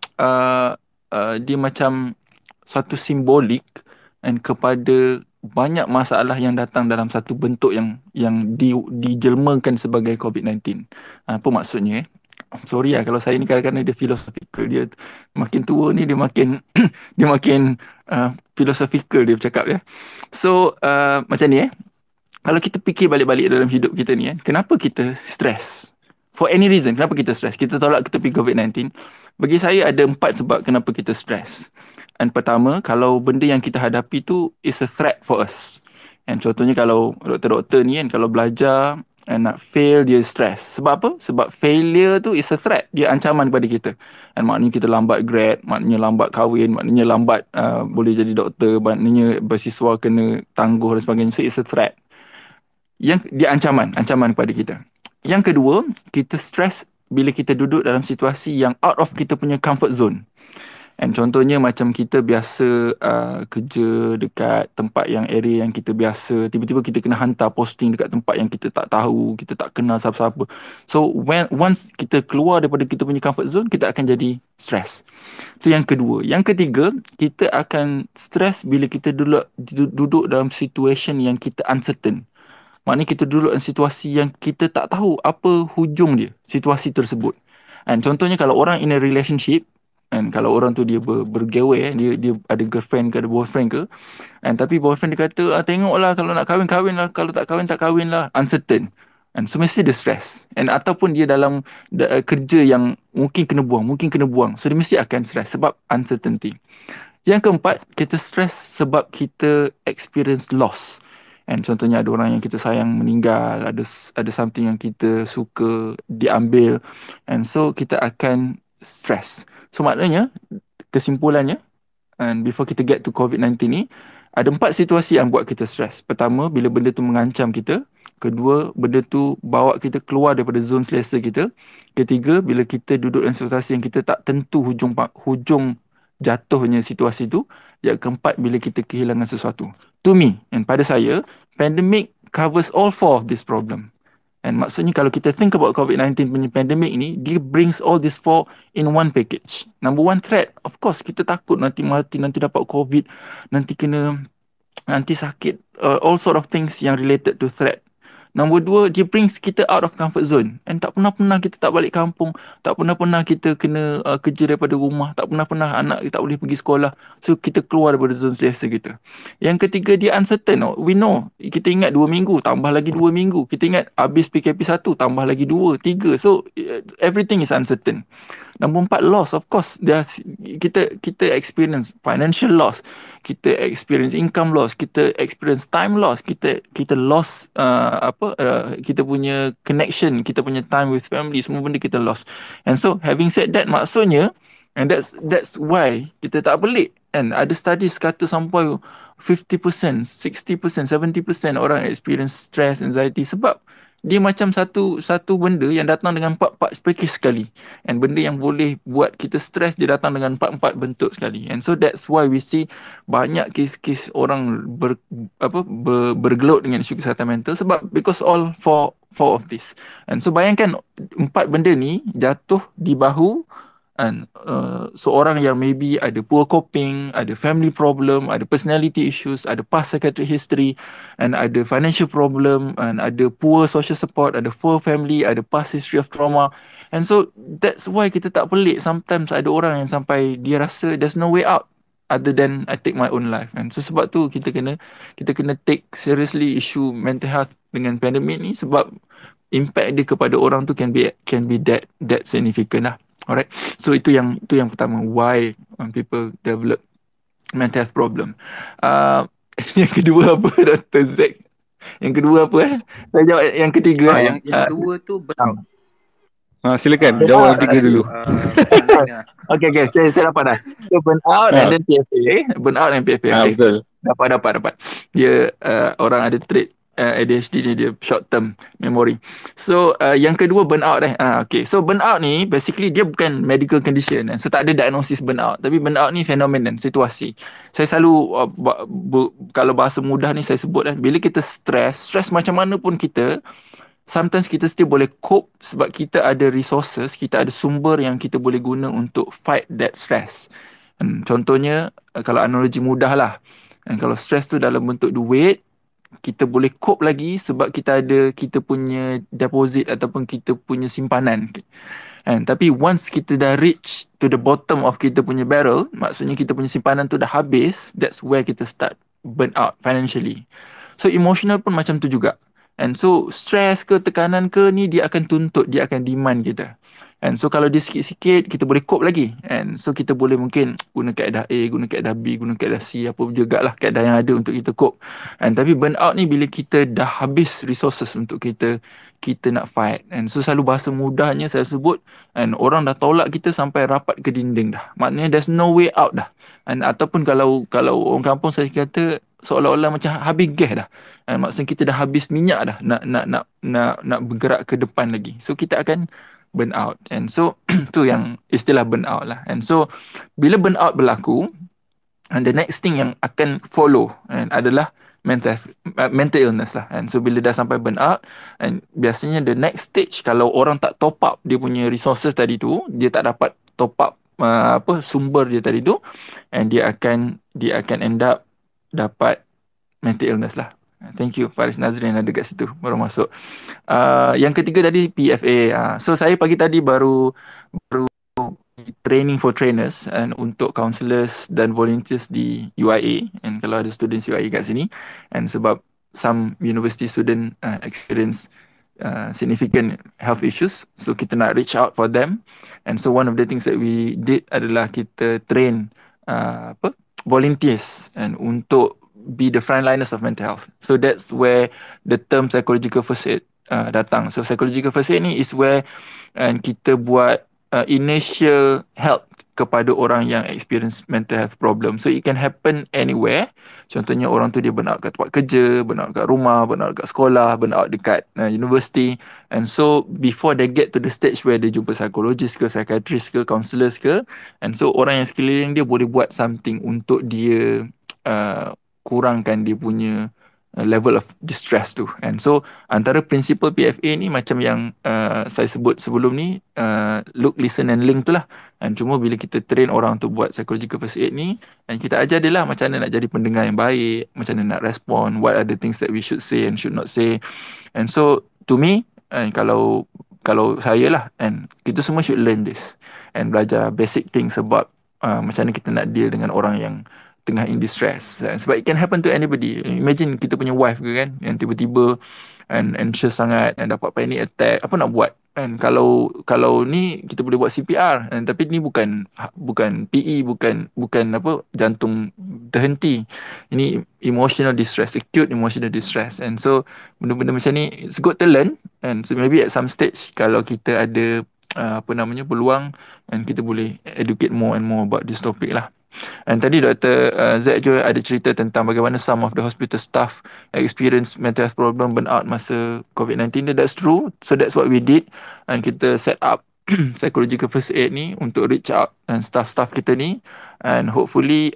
satu simbolik and kepada banyak masalah yang datang dalam satu bentuk yang dijelmakan sebagai COVID-19. Apa maksudnya? Sorry kalau saya ni kadang-kadang dia philosophical, dia makin tua ni dia makin dia makin philosophical dia bercakap ya. So macam ni kalau kita fikir balik-balik dalam hidup kita ni kenapa kita stres? For any reason, kenapa kita stres? Kita tolak ke tepi COVID-19. Bagi saya ada 4 sebab kenapa kita stres. And pertama, kalau benda yang kita hadapi tu is a threat for us. And contohnya kalau doktor-doktor ni kalau belajar and nak fail, dia stres. Sebab apa? Sebab failure tu is a threat. Dia ancaman kepada kita. And maknanya kita lambat grad, maknanya lambat kahwin, maknanya lambat boleh jadi doktor, maknanya beasiswa kena tangguh dan sebagainya. So it's a threat. Yang dia ancaman kepada kita. Yang kedua, kita stres bila kita duduk dalam situasi yang out of kita punya comfort zone. And contohnya macam kita biasa kerja dekat tempat yang area yang kita biasa, tiba-tiba kita kena hantar posting dekat tempat yang kita tak tahu, kita tak kenal siapa-siapa. So once kita keluar daripada kita punya comfort zone, kita akan jadi stres. Itu yang kedua. Yang ketiga, kita akan stres bila kita duduk dalam situation yang kita uncertain. Maknanya kita duduk dalam situasi yang kita tak tahu apa hujung dia, situasi tersebut. And contohnya kalau orang in a relationship, and kalau orang tu dia bergawe, dia ada girlfriend ke ada boyfriend ke, and tapi boyfriend dia kata tengoklah kalau nak kahwin lah, kalau tak kahwin lah, uncertain. And so mesti dia stress. And ataupun dia dalam kerja yang mungkin kena buang, so dia mesti akan stress sebab uncertainty. Yang keempat, kita stress sebab kita experience loss. And contohnya ada orang yang kita sayang meninggal, ada something yang kita suka diambil, and so kita akan stress. So maknanya kesimpulannya, and before kita get to COVID-19 ni, ada 4 situasi yang buat kita stress. Pertama, bila benda tu mengancam kita. Kedua, benda tu bawa kita keluar daripada zon selesa kita. Ketiga, bila kita duduk dalam situasi yang kita tak tentu hujung jatuhnya situasi tu. Yang keempat, bila kita kehilangan sesuatu. To me, and pada saya, pandemic covers all 4 of this problem. And maksudnya kalau kita think about COVID-19 punya pandemic ni, dia brings all these 4 in one package. Number 1, threat. Of course, kita takut nanti mati, nanti dapat COVID, nanti sakit, all sort of things yang related to threat. Number 2, dia brings kita out of comfort zone. And tak pernah kita tak balik kampung. Tak pernah kita kena kerja daripada rumah. Tak pernah anak kita tak boleh pergi sekolah. So, kita keluar daripada zone selesa kita. Yang ketiga, dia uncertain. We know. Kita ingat 2 minggu, tambah lagi 2 minggu. Kita ingat habis PKP 1, tambah lagi 2, 3. So, everything is uncertain. Number 4, loss. Of course, kita experience financial loss. Kita experience income loss. Kita experience time loss. Kita loss kita punya connection, kita punya time with family, semua benda kita lost. And so having said that, maksudnya, and that's why kita tak pelik. And ada studies kata sampai 50%, 60%, 70% orang experience stress, anxiety sebab dia macam satu benda yang datang dengan 4 package sekali. And benda yang boleh buat kita stres, dia datang dengan 4 bentuk sekali. And so that's why we see banyak kes-kes orang bergelut dengan isu kesihatan mental, sebab because all four of this. And so bayangkan 4 benda ni jatuh di bahu and seorang yang maybe ada poor coping, ada family problem, ada personality issues, ada past psychiatric history, and ada financial problem, and ada poor social support, ada poor family, ada past history of trauma. And so that's why kita tak pelik sometimes ada orang yang sampai dia rasa there's no way out other than I take my own life. And so sebab tu kita kena take seriously issue mental health dengan pandemik ni, sebab impact dia kepada orang tu can be that significant lah. Alright, so itu yang pertama, why people develop mental health problem. Yang kedua apa, Dr. Zack? Yang kedua apa Saya jawab yang ketiga. Yang kedua tu burnout. Silakan jawab yang ketiga dulu. Okay, saya dapat dah. So burnout and then PFA. Burnout and PFA. Okay. Betul. Dapat. Dia orang ada trait ADHD ni, dia short term memory. So yang kedua burnout okay. So burnout ni basically dia bukan medical condition, so tak ada diagnosis burnout, tapi burnout ni phenomenon, situasi. Saya selalu kalau bahasa mudah ni saya sebut bila kita stress macam mana pun kita, sometimes kita still boleh cope sebab kita ada resources, kita ada sumber yang kita boleh guna untuk fight that stress. Contohnya kalau analogi mudah lah, kalau stress tu dalam bentuk duit, kita boleh cope lagi sebab kita punya deposit ataupun kita punya simpanan. Tapi once kita dah reach to the bottom of kita punya barrel, maksudnya kita punya simpanan tu dah habis, that's where kita start burn out financially. So emotional pun macam tu juga. And so stress ke tekanan ke ni, dia akan tuntut, dia akan demand kita. And so kalau dia sikit-sikit, kita boleh cope lagi. And so kita boleh mungkin guna kaedah A, guna kaedah B, guna kaedah C, apa juga lah kaedah yang ada untuk kita cope. And tapi burnout ni bila kita dah habis resources untuk kita nak fight. And so selalu bahasa mudahnya saya sebut, and orang dah tolak kita sampai rapat ke dinding dah. Maknanya there's no way out dah. And ataupun kalau orang kampung saya kata seolah-olah macam habis gas dah. Maksudnya kita dah habis minyak dah nak bergerak ke depan lagi. So kita akan burn out. And so tu yang istilah burn out lah. And so bila burn out berlaku, and the next thing yang akan follow adalah mental illness lah. And so bila dah sampai burn out, and biasanya the next stage, kalau orang tak top up dia punya resources tadi tu, dia tak dapat top up sumber dia tadi tu, and dia akan end up dapat mental illness lah. Thank you Faris Nazrin ada kat situ baru masuk. Yang ketiga tadi PFA. So saya pagi tadi baru training for trainers and untuk counselors dan volunteers di UIA, and kalau ada students UIA kat sini, and sebab some university student experience significant health issues, so kita nak reach out for them. And so one of the things that we did adalah kita train volunteers and untuk be the frontliners of mental health. So that's where the term psychological first aid datang. So psychological first aid ni is where kita buat initial help kepada orang yang experience mental health problem. So it can happen anywhere. Contohnya orang tu dia burn out kat tempat kerja, burn out kat rumah, burn out kat sekolah, burn out dekat university. And so before they get to the stage where dia jumpa psikologis ke, psychiatrist ke, counsellors ke, and so orang yang sekeliling dia boleh buat something untuk dia kurangkan dia punya level of distress tu. And so antara prinsipal PFA ni macam yang saya sebut sebelum ni, look, listen and link tu lah. And cuma bila kita train orang untuk buat psychological first aid ni, and kita ajar dia lah macam mana nak jadi pendengar yang baik, macam mana nak respond, what are the things that we should say and should not say. And so to me, and kalau saya lah, and kita semua should learn this and belajar basic things sebab macam mana kita nak deal dengan orang yang tengah in distress. Sebab it can happen to anybody. Imagine kita punya wife ke kan, yang tiba-tiba anxious sangat and dapat panic attack, apa nak buat? And kalau ni kita boleh buat CPR, tapi ni bukan PE, bukan apa, jantung terhenti. Ini emotional distress, acute emotional distress. And so benda-benda macam ni it's good to learn. And so maybe at some stage kalau kita ada peluang, and kita boleh educate more and more about this topic lah. And tadi Dr. Zack juga ada cerita tentang bagaimana some of the hospital staff experience mental health problem, burnout masa COVID-19. That's true. So that's what we did. And kita set up psychological first aid ni untuk reach out dan staff-staff kita ni, and hopefully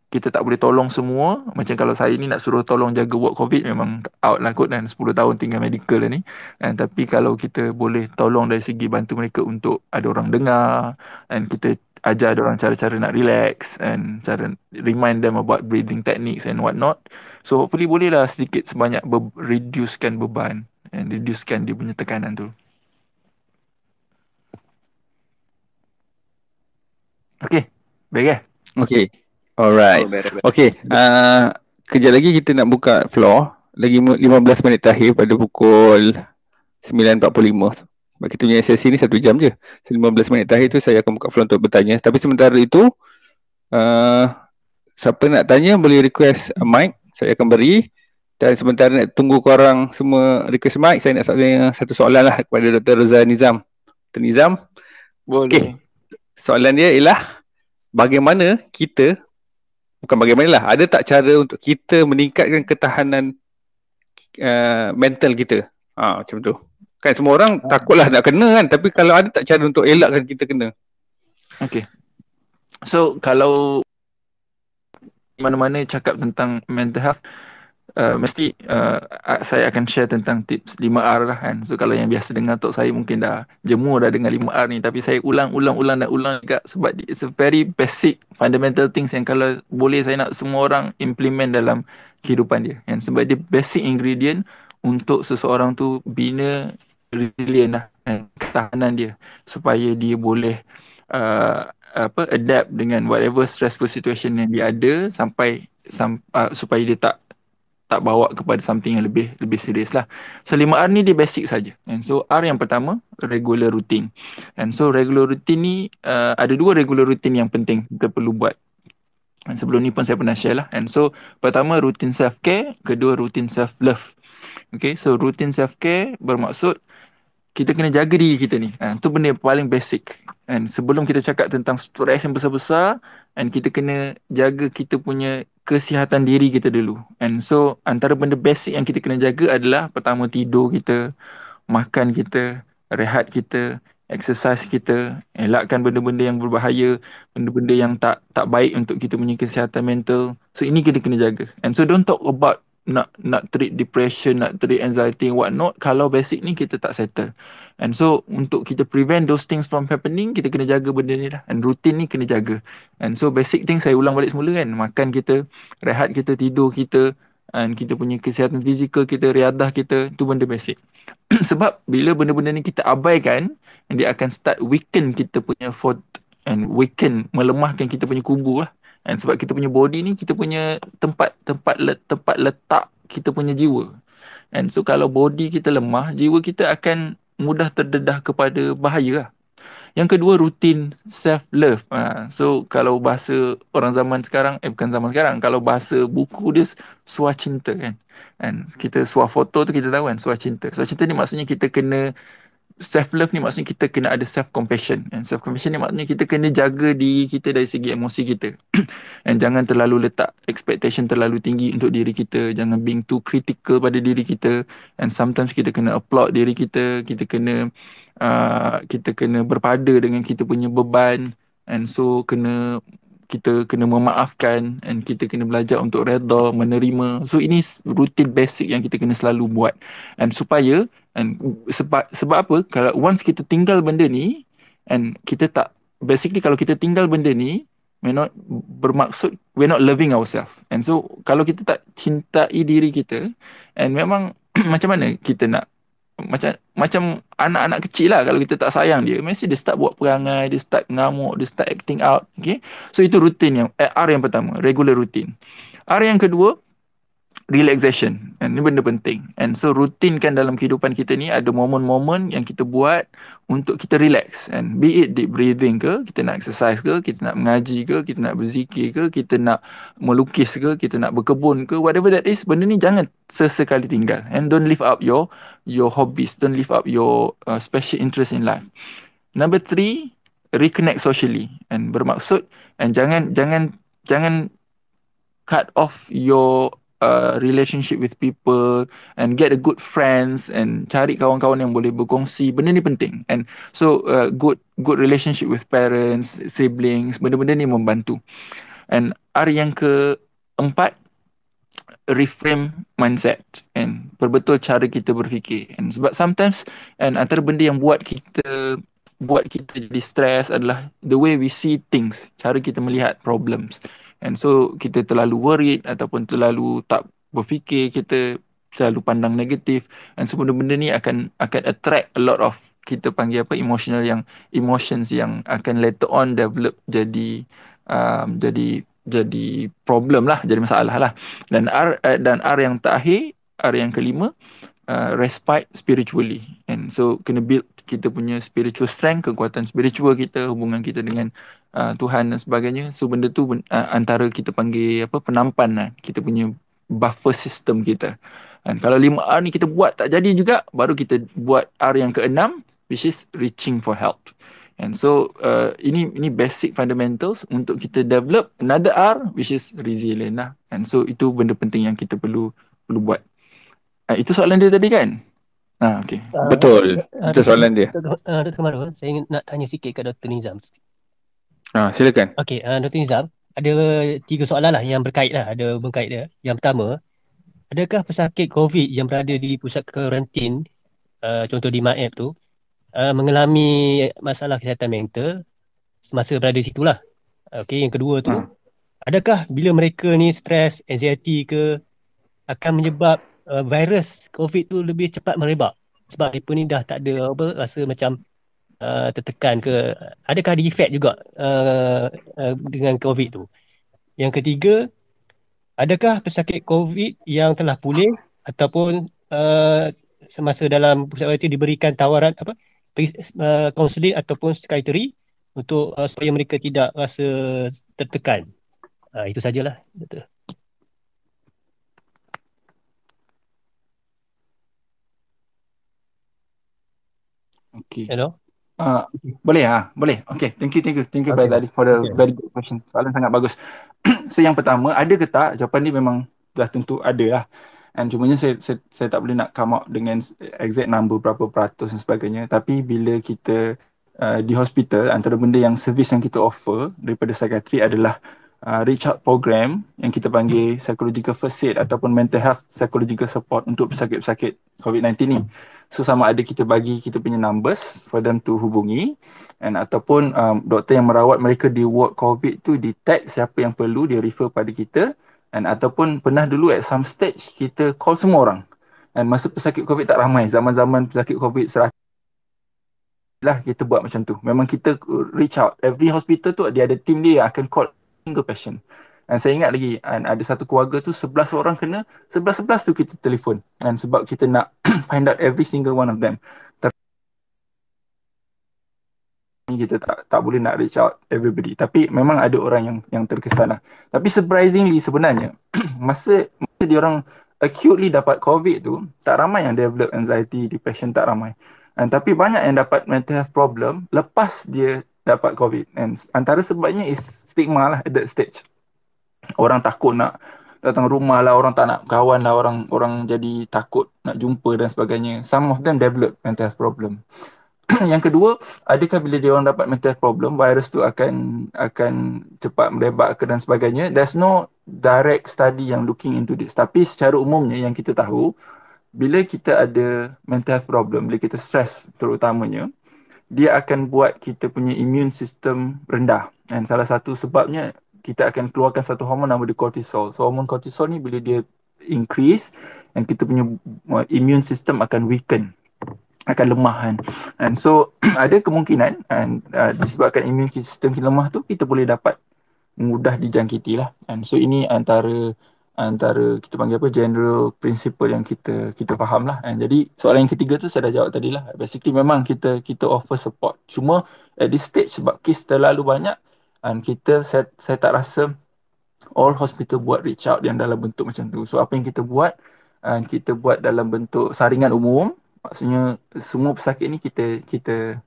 kita tak boleh tolong semua. Macam kalau saya ni nak suruh tolong jaga work COVID memang out lah kot, dan 10 tahun tinggal medical ni. And tapi kalau kita boleh tolong dari segi bantu mereka untuk ada orang dengar, and kita ajar dia orang cara-cara nak relax and cara remind them about breathing techniques and what not. So hopefully bolehlah sedikit sebanyak reducekan beban and reducekan dia punya tekanan tu. Okay, baik eh? Okay, alright. Okay, kejap lagi kita nak buka floor. Lagi 15 minit terakhir pada pukul 9.45. Sebab kita punya sesi ni 1 jam je. So 15 minit terakhir tu saya akan buka floor untuk bertanya. Tapi sementara itu, siapa nak tanya boleh request mic. Saya akan beri. Dan sementara nak tunggu korang semua request mic, saya nak tanya satu soalan lah kepada Dr. Reza Nizam. Dr. Nizam. Boleh. Okay. Soalan dia ialah, bagaimana kita, bukan bagaimana lah, ada tak cara untuk kita meningkatkan ketahanan mental kita? Macam tu. Kan semua orang takutlah nak kena kan, tapi kalau ada tak cara untuk elakkan kita kena? Okay. So kalau mana-mana cakap tentang mental health, mesti saya akan share tentang tips 5R lah kan. So kalau yang biasa dengar Tok saya mungkin dah jemur dah dengar 5R ni, tapi saya ulang juga sebab it's a very basic fundamental things yang kalau boleh saya nak semua orang implement dalam kehidupan dia. And sebab dia basic ingredient untuk seseorang tu bina resilient lah, ketahanan dia supaya dia boleh adapt dengan whatever stressful situation yang dia ada sampai supaya dia tak bawa kepada something yang lebih serius lah. So 5R ni dia basic saja. And so R yang pertama, regular routine. And so regular routine ni ada 2 regular routine yang penting kita perlu buat. And sebelum ni pun saya pernah share lah. And so pertama routine self care, kedua routine self love. Okay, so routine self care bermaksud kita kena jaga diri kita ni. Itu benda yang paling basic. And sebelum kita cakap tentang stres yang besar-besar, and kita kena jaga kita punya kesihatan diri kita dulu. And so antara benda basic yang kita kena jaga adalah pertama tidur kita, makan kita, rehat kita, exercise kita, elakkan benda-benda yang berbahaya, benda-benda yang tak baik untuk kita punya kesihatan mental. So ini kita kena jaga. And so don't talk about nak treat depression, nak treat anxiety and what not kalau basic ni kita tak settle. And so untuk kita prevent those things from happening, kita kena jaga benda ni lah. And routine ni kena jaga. And so basic things saya ulang balik semula kan. Makan kita, rehat kita, tidur kita, and kita punya kesihatan fizikal kita, riadah kita, tu benda basic. Sebab bila benda-benda ni kita abaikan, dia akan start weaken kita punya fort and weaken, melemahkan kita punya kubu lah. And sebab kita punya body ni, kita punya tempat letak kita punya jiwa. And so kalau body kita lemah, jiwa kita akan mudah terdedah kepada bahaya lah. Yang kedua, routine self-love. So kalau bahasa orang zaman sekarang, bukan zaman sekarang, kalau bahasa buku dia swacinta kan. And kita swafoto tu kita tahu kan, swacinta. Swacinta ni maksudnya kita kena, self-love ni maksudnya kita kena ada self-compassion. And self-compassion ni maksudnya kita kena jaga diri kita dari segi emosi kita. And jangan terlalu letak expectation terlalu tinggi untuk diri kita. Jangan being too critical pada diri kita. And sometimes kita kena applaud diri kita. Kita kena berpada dengan kita punya beban. And so kita kena memaafkan, and kita kena belajar untuk reda, menerima. So ini rutin basic yang kita kena selalu buat. And supaya, and sebab apa? Kalau once kita tinggal benda ni, and kita tak, basically kalau kita tinggal benda ni, we're not loving ourselves. And so kalau kita tak cintai diri kita, and memang macam mana kita nak, macam anak-anak kecil lah, kalau kita tak sayang dia, mesti dia start buat perangai, dia start ngamuk, dia start acting out. Okay, so itu rutin yang R yang pertama, regular routine. R yang kedua, relaxation. And ini benda penting. And so rutinkan dalam kehidupan kita ni ada momen-momen yang kita buat untuk kita relax. And be it deep breathing ke, kita nak exercise ke, kita nak mengaji ke, kita nak berzikir ke, kita nak melukis ke, kita nak berkebun ke, whatever that is, benda ni jangan sesekali tinggal. And don't leave up your hobbies, don't leave up your special interest in life. Number 3, reconnect socially and bermaksud, and jangan cut off your relationship with people and get a good friends and cari kawan-kawan yang boleh berkongsi. Benda ni penting. And so good relationship with parents, siblings, benda-benda ni membantu. And R yang keempat, reframe mindset and perbetul cara kita berfikir. And sebab sometimes, and antara benda yang buat kita jadi stress adalah the way we see things, cara kita melihat problems. And so kita terlalu worried ataupun terlalu tak berfikir, kita selalu pandang negatif, and so benda-benda ni akan attract a lot of, kita panggil apa, emotions yang akan later on develop jadi problem lah, jadi masalah lah. Dan R yang terakhir, R yang kelima, respite spiritually. And so kena build kita punya spiritual strength, kekuatan spiritual kita, hubungan kita dengan Tuhan dan sebagainya. So benda tu antara kita panggil apa, penampan lah, kita punya buffer system kita. Dan kalau 5R ni kita buat tak jadi juga, baru kita buat R yang keenam, which is reaching for help. And so ini basic fundamentals untuk kita develop another R, which is resilient lah. And so itu benda penting yang kita perlu buat. Itu soalan dia tadi kan? Okay. Betul. Itu soalan dia. Dr. Kamarul, saya nak tanya sikit kat Dr. Nizam. Silakan. Okey, Dr. Nizam, ada 3 soalan lah yang berkait lah, ada berkait dia. Yang pertama, adakah pesakit COVID yang berada di pusat karantin, contoh di MAEP tu, mengalami masalah kesihatan mental semasa berada di situ lah? Okey, yang kedua tu, adakah bila mereka ni stres, anxiety ke, akan menyebab virus COVID tu lebih cepat merebak? Sebab mereka ni dah tak ada rasa macam tertekan ke, adakah ada efek juga dengan COVID tu? Yang ketiga, adakah pesakit COVID yang telah pulih ataupun semasa dalam pusat karantin diberikan tawaran kaunseling ataupun psikiatri untuk supaya mereka tidak rasa tertekan? Itu sajalah, betul. Okay. Hello. Boleh. Okay, thank you Brother Ali for the very good question. Soalan sangat bagus. So yang pertama, ada ke tak? Jawapan ni memang dah tentu ada lah. And cumanya saya tak boleh nak come out dengan exact number berapa peratus dan sebagainya. Tapi bila kita di hospital, antara benda yang servis yang kita offer daripada psikiatri adalah reach out program yang kita panggil psychological first aid ataupun mental health psychological support untuk pesakit-pesakit COVID-19 ni. So sama ada kita bagi kita punya numbers for them to hubungi, and ataupun doktor yang merawat mereka di ward COVID tu detect siapa yang perlu, dia refer pada kita, and ataupun pernah dulu at some stage kita call semua orang. Dan masa pesakit COVID tak ramai, zaman-zaman pesakit COVID 100 lah kita buat macam tu. Memang kita reach out. Every hospital tu dia ada team dia yang akan call single patient. Dan saya ingat lagi, ada satu keluarga tu 11 orang kena, 11-11 tu kita telefon. Dan sebab kita nak find out every single one of them. Tapi kita tak boleh nak reach out everybody. Tapi memang ada orang yang terkesan lah. Tapi surprisingly sebenarnya, masa diorang acutely dapat COVID tu, tak ramai yang develop anxiety, depression, tak ramai. Tapi banyak yang dapat mental health problem lepas dia dapat COVID. And antara sebabnya is stigma lah at that stage. Orang takut nak datang rumah lah, orang tak nak kawan lah, orang jadi takut nak jumpa dan sebagainya. Some of them develop mental health problem. Yang kedua, adakah bila dia orang dapat mental health problem, virus tu akan cepat merebak ke dan sebagainya? There's no direct study yang looking into this. Tapi secara umumnya yang kita tahu, bila kita ada mental health problem, bila kita stress terutamanya, dia akan buat kita punya immune system rendah. Dan salah satu sebabnya, kita akan keluarkan satu hormon nama dia cortisol. So hormon cortisol ni bila dia increase, dan kita punya immune system akan weaken, akan lemah kan. And so ada kemungkinan disebabkan immune system kita lemah tu, kita boleh dapat mudah dijangkiti lah. And so ini antara kita panggil apa, general principle yang kita faham lah. And jadi soalan yang ketiga tu saya dah jawab tadi lah. Basically memang kita offer support. Cuma at this stage sebab kes terlalu banyak, dan saya tak rasa all hospital buat reach out yang dalam bentuk macam tu. So apa yang kita buat dalam bentuk saringan umum, Maksudnya semua pesakit ni kita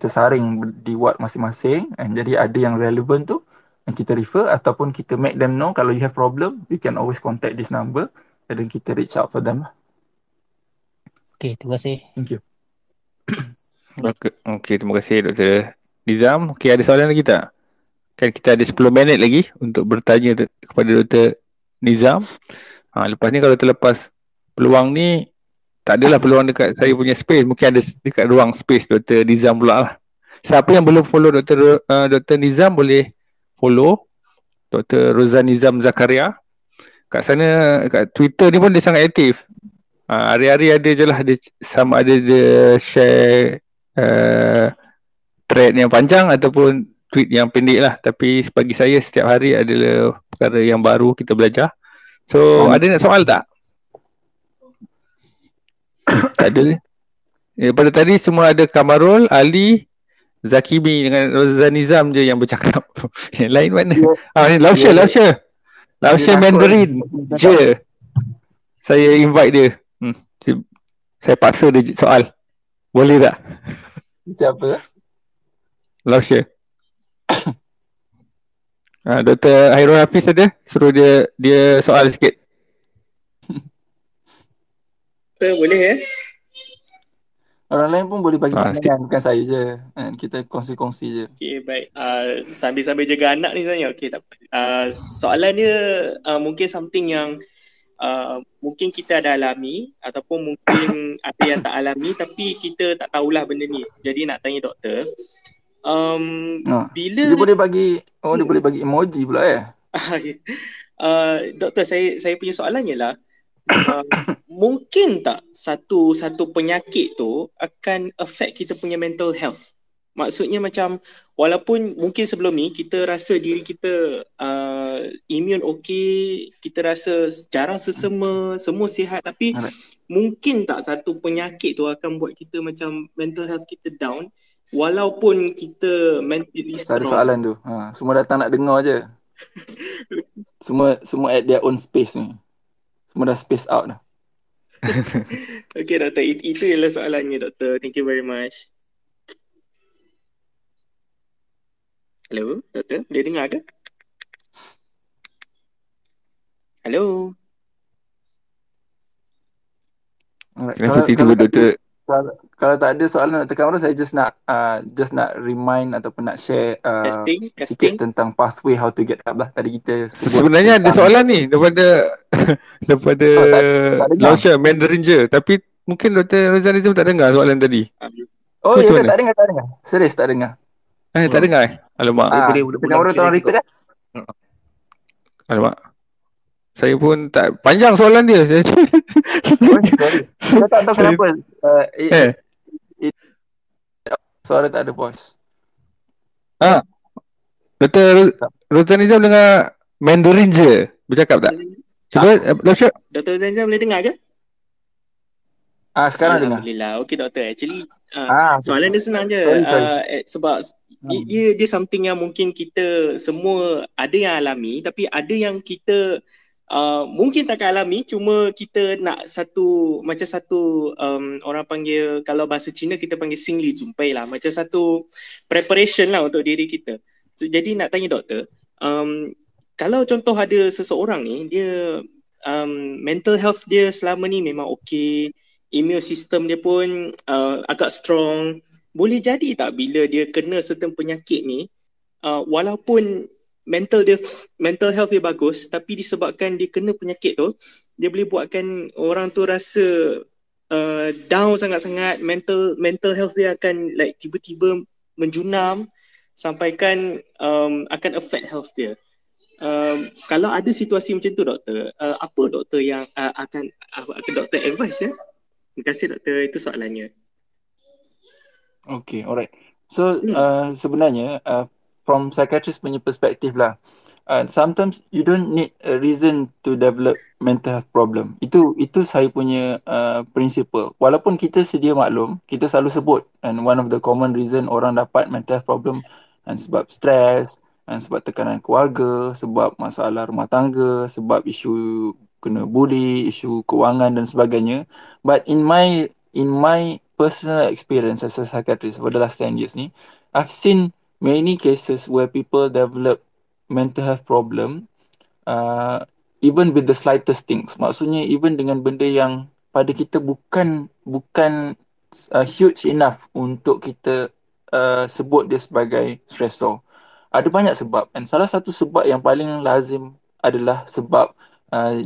saring di ward masing-masing, and jadi ada yang relevant tu and kita refer, ataupun kita make them know kalau you have problem, you can always contact this number, and then kita reach out for them lah. Okay, terima kasih. Thank you. Okey, terima kasih Dr. Nizam. Okey, ada soalan lagi tak? Kan kita ada 10 minit lagi untuk bertanya kepada Dr. Nizam. Lepas ni kalau terlepas peluang ni, tak adalah peluang dekat saya punya space. Mungkin ada dekat ruang space Dr. Nizam pula lah. Siapa yang belum follow Dr. Nizam boleh follow Dr. Rozan Nizam Zakaria. Kat sana, kat Twitter ni pun dia sangat aktif. Hari-hari ada je lah, sama ada dia share thread yang panjang ataupun tweet yang pendek lah. Tapi bagi saya setiap hari adalah perkara yang baru kita belajar. So ada nak soal tak? Tak ada. Pada tadi semua ada Kamarul, Ali, Zakimi dengan Rozan Nizam je yang bercakap. Yang lain mana? Ni Lausha Mandarin je. Saya invite dia. Saya paksa dia soal. Boleh tak? Siapa? Lausha. Dr. Hairul Hafiz ada? Suruh dia soal sikit. Boleh Orang lain pun boleh bagi pandangan, bukan saya je. Kita kongsi-kongsi je. Okay, baik. Sambil-sambil jaga anak ni sebenarnya. Okay, tak apa. Soalan dia mungkin something yang mungkin kita ada alami ataupun mungkin ada yang tak alami tapi kita tak tahulah benda ni. Jadi nak tanya doktor, bila dia boleh bagi dia boleh bagi emoji pula doktor, saya punya soalan ialah mungkin tak satu penyakit tu akan affect kita punya mental health? Maksudnya macam walaupun mungkin sebelum ni kita rasa diri kita immune okey, kita rasa jarang sesama, semua sihat, tapi mungkin tak satu penyakit tu akan buat kita macam mental health kita down walaupun kita mentally strong. Tak ada soalan tu. Semua datang nak dengar je. Semua at their own space ni. Semua dah space out dah. Okay doktor, itu ialah soalannya doktor. Thank you very much. Hello, doktor, dia dengar ke? Hello. Kalau tak ada soalan Dr. Kamarul, saya just nak remind ataupun nak share sikit tentang pathway how to get up lah. Tadi kita sebenarnya ada soalan ni daripada Lausha Mandarin je, tapi mungkin Dr. Rozan Nizam tak dengar soalan tadi. Oh ya, tak dengar. Serius tak dengar. Tak dengar. Alamak. Boleh Kamarul tolong repeat dah. Alamak. Saya pun tak panjang soalan dia. Saya tak tahu kenapa. Suara tak ada voice. Dr. Rozan Nizam dengar Mandarin je. Bercakap tak? Cuba Lausha. Dr. Rozan Nizam boleh dengar ke? Sekarang dengar. Alhamdulillah. Okey doktor. Actually soalan dia senang je. Sebab dia something yang mungkin kita semua ada yang alami, tapi ada yang kita mungkin takkan alami, cuma kita nak satu orang panggil, kalau bahasa Cina kita panggil singli jumpai lah, macam satu preparation lah untuk diri kita. So, jadi nak tanya doktor, kalau contoh ada seseorang ni dia mental health dia selama ni memang okey, immune system dia pun agak strong, boleh jadi tak bila dia kena certain penyakit ni, walaupun mental health dia bagus, tapi disebabkan dia kena penyakit tu, dia boleh buatkan orang tu rasa down sangat-sangat, mental health dia akan like tiba-tiba menjunam sampaikan akan affect health dia. Kalau ada situasi macam tu doktor, apa doktor yang akan doktor advice ya? Terima kasih doktor, itu soalannya. Okay, alright. So sebenarnya from psychiatrist punya perspektif lah, sometimes you don't need a reason to develop mental health problem. Itu saya punya principle. Walaupun kita sedia maklum, kita selalu sebut, and one of the common reason orang dapat mental health problem sebab stres, sebab tekanan keluarga, sebab masalah rumah tangga, sebab isu kena bully, isu kewangan dan sebagainya. But in my in my personal experience as a psychiatrist for the last 10 years ni, I've seen many cases where people develop mental health problem even with the slightest things. Maksudnya even dengan benda yang pada kita bukan huge enough untuk kita sebut dia sebagai stressor. Ada banyak sebab, and salah satu sebab yang paling lazim adalah sebab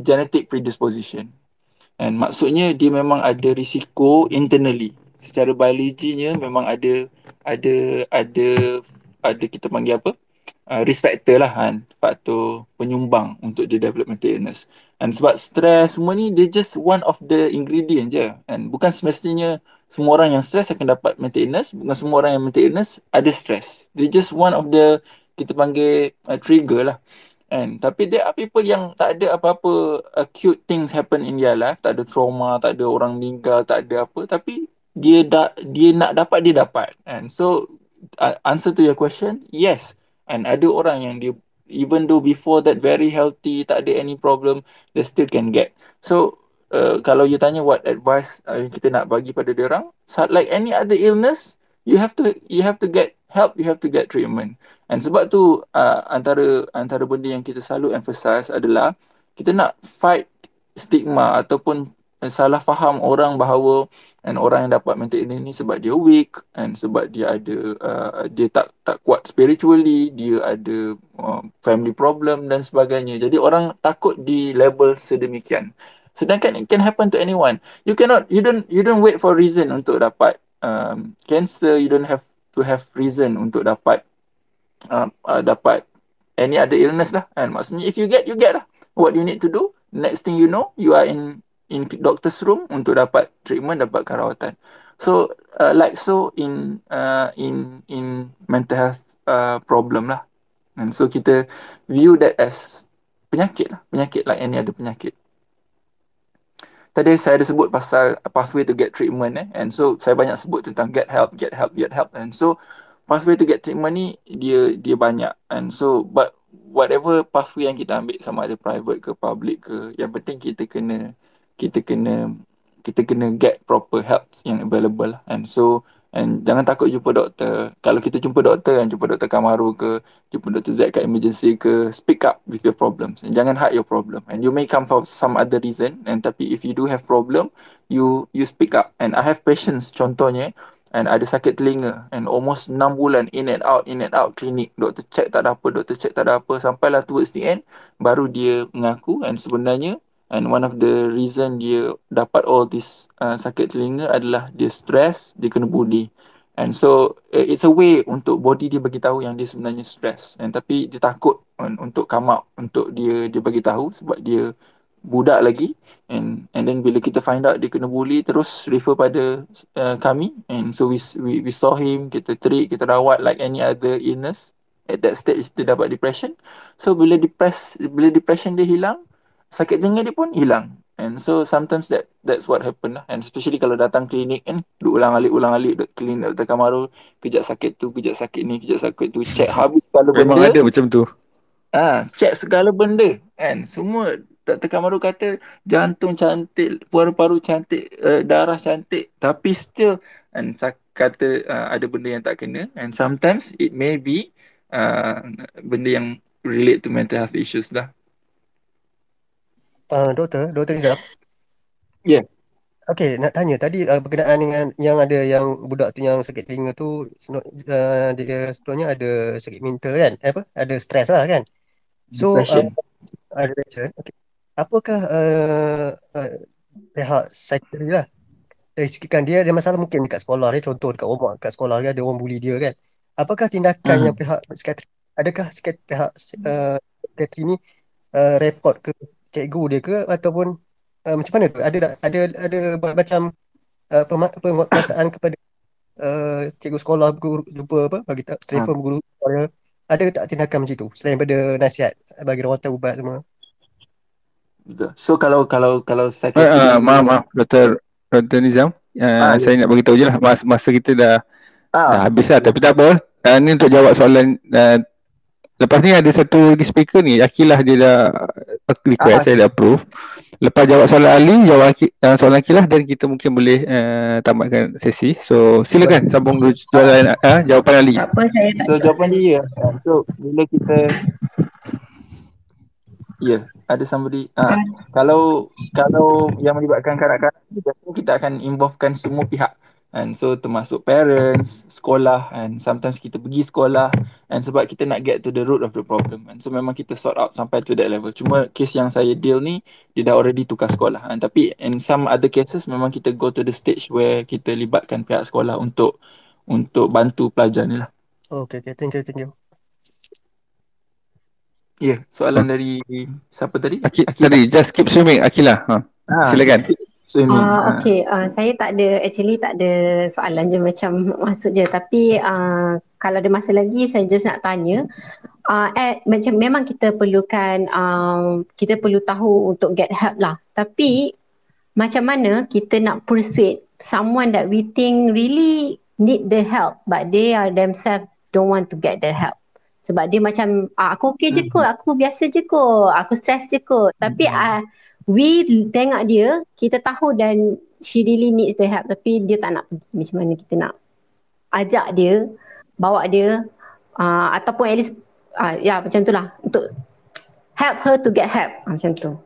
genetic predisposition. And maksudnya dia memang ada risiko internally. Secara biologinya memang ada kita panggil apa? Risk factor lah kan, faktor penyumbang untuk dia develop mental illness. And sebab stress semua ni, dia just one of the ingredient je. And bukan semestinya semua orang yang stress akan dapat mental illness, bukan semua orang yang mental illness ada stress. They just one of the, kita panggil trigger lah. And tapi there are people yang tak ada apa-apa acute things happen in their life, tak ada trauma, tak ada orang meninggal, tak ada apa, tapi dia nak dapat, dia dapat. And so answer to your question, yes. And ada orang yang dia, even though before that very healthy, tak ada any problem, they still can get. So kalau you tanya what advice kita nak bagi pada dia orang, like any other illness, you have to get help, you have to get treatment. And sebab tu antara benda yang kita selalu emphasize adalah kita nak fight stigma ataupun salah faham orang bahawa orang yang dapat mental illness ni sebab dia weak, and sebab dia ada dia tak kuat spiritually, dia ada family problem dan sebagainya. Jadi orang takut di label sedemikian. Sedangkan it can happen to anyone. You don't wait for reason untuk dapat cancer. You don't have to have reason untuk dapat any other illness lah. And maksudnya if you get lah. What you need to do, next thing you know, you are in doctor's room untuk dapat treatment, dapat kerawatan. So in mental health problem lah. And so kita view that as penyakit like any other penyakit. Tadi saya ada sebut pasal pathway to get treatment and so saya banyak sebut tentang get help. And so pathway to get treatment ni dia banyak. And so but whatever pathway yang kita ambil, sama ada private ke public ke, yang penting kita kena get proper help yang available. And so jangan takut jumpa doktor. Kalau kita jumpa doktor Kamaru ke, jumpa Dr. Z kat emergency ke, speak up with your problems. And jangan hide your problem. And you may come for some other reason, and tapi if you do have problem, you speak up. And I have patients contohnya, and ada sakit telinga, and almost 6 bulan in and out klinik. Doktor check tak ada apa, sampailah towards the end baru dia mengaku. And sebenarnya, and one of the reason dia dapat all this sakit telinga adalah dia stress, dia kena bully. And so it's a way untuk body dia bagi tahu yang dia sebenarnya stress. And tapi dia takut untuk come out, untuk dia bagi tahu sebab dia budak lagi. And then bila kita find out dia kena bully, terus refer pada kami. And so we saw him, kita treat, kita rawat like any other illness. At that stage dia dapat depression. So bila depression dia hilang, sakit telinga dia pun hilang. And so sometimes that's what happen lah. And especially kalau datang klinik kan, ulang-alik klinik Dr. Kamaru, kejap sakit tu, kejap sakit ni, kejap sakit tu, check habis segala benda. Memang ada macam tu. Check segala benda kan. Semua Dr. Kamaru kata jantung cantik, paru-paru cantik, darah cantik, tapi still kata ada benda yang tak kena. And sometimes it may be benda yang relate to mental health issues lah. Doktor Rizal. Yeah. Okay, nak tanya tadi berkenaan dengan yang ada yang budak tu yang sakit telinga tu, dia sebetulnya ada sakit mental kan? Ada stres lah kan? So ada depression. Okay. Apakah pihak psikiatri lah dari segi kan dia ada masalah mungkin dekat sekolah dia, contoh dekat rumah, dekat sekolah dia ada orang bully dia kan? Apakah tindakan yang pihak psikiatri, adakah pihak psikiatri ni report ke cikgu dia ke, ataupun macam mana tu? Ada macam penguatkuasaan kepada cikgu sekolah, guru, jumpa bagi telefon guru sekolah. Ada tak tindakan macam tu selain daripada nasihat bagi rawatan ubat semua? So kalau psikiatri maaf Dr. Nizam, saya nak bagi tahu je lah, masa kita dah habis lah, tapi tak apa. Ni untuk jawab soalan Lepas ni ada satu lagi speaker ni, Akilah, dia dah request, saya dah approve. Lepas jawab soalan Ali, jawab soalan Akilah, dan kita mungkin boleh tamatkan sesi. So silakan sambung dulu jawapan Ali. Apa saya tak So jawapan dia, so bila kita ada somebody kalau yang melibatkan kanak-kanak ni, biasanya kita akan involvekan semua pihak, and so termasuk parents, sekolah, and sometimes kita pergi sekolah, and sebab kita nak get to the root of the problem, and so memang kita sort out sampai to that level. Cuma case yang saya deal ni, dia dah already tukar sekolah, tapi in some other cases memang kita go to the stage where kita libatkan pihak sekolah untuk bantu pelajar ni lah. Okay, thank you. Soalan dari siapa tadi? Akilah. Tadi just keep swimming, Akilah. Silakan. Swimming. Okay, saya tak ada soalan je, macam masuk je. Tapi kalau ada masa lagi, saya just nak tanya. Macam memang kita perlukan, kita perlu tahu untuk get help lah. Tapi macam mana kita nak persuade someone that we think really need the help, but they are themselves don't want to get the help. Sebab dia macam, aku okay je kot, aku biasa je kot, aku stress je kot. Tapi we tengok dia, kita tahu dan she really needs the help, tapi dia tak nak pergi. Macam mana kita nak ajak dia, bawa dia, ataupun at least, macam tu lah, untuk help her to get help, macam tu.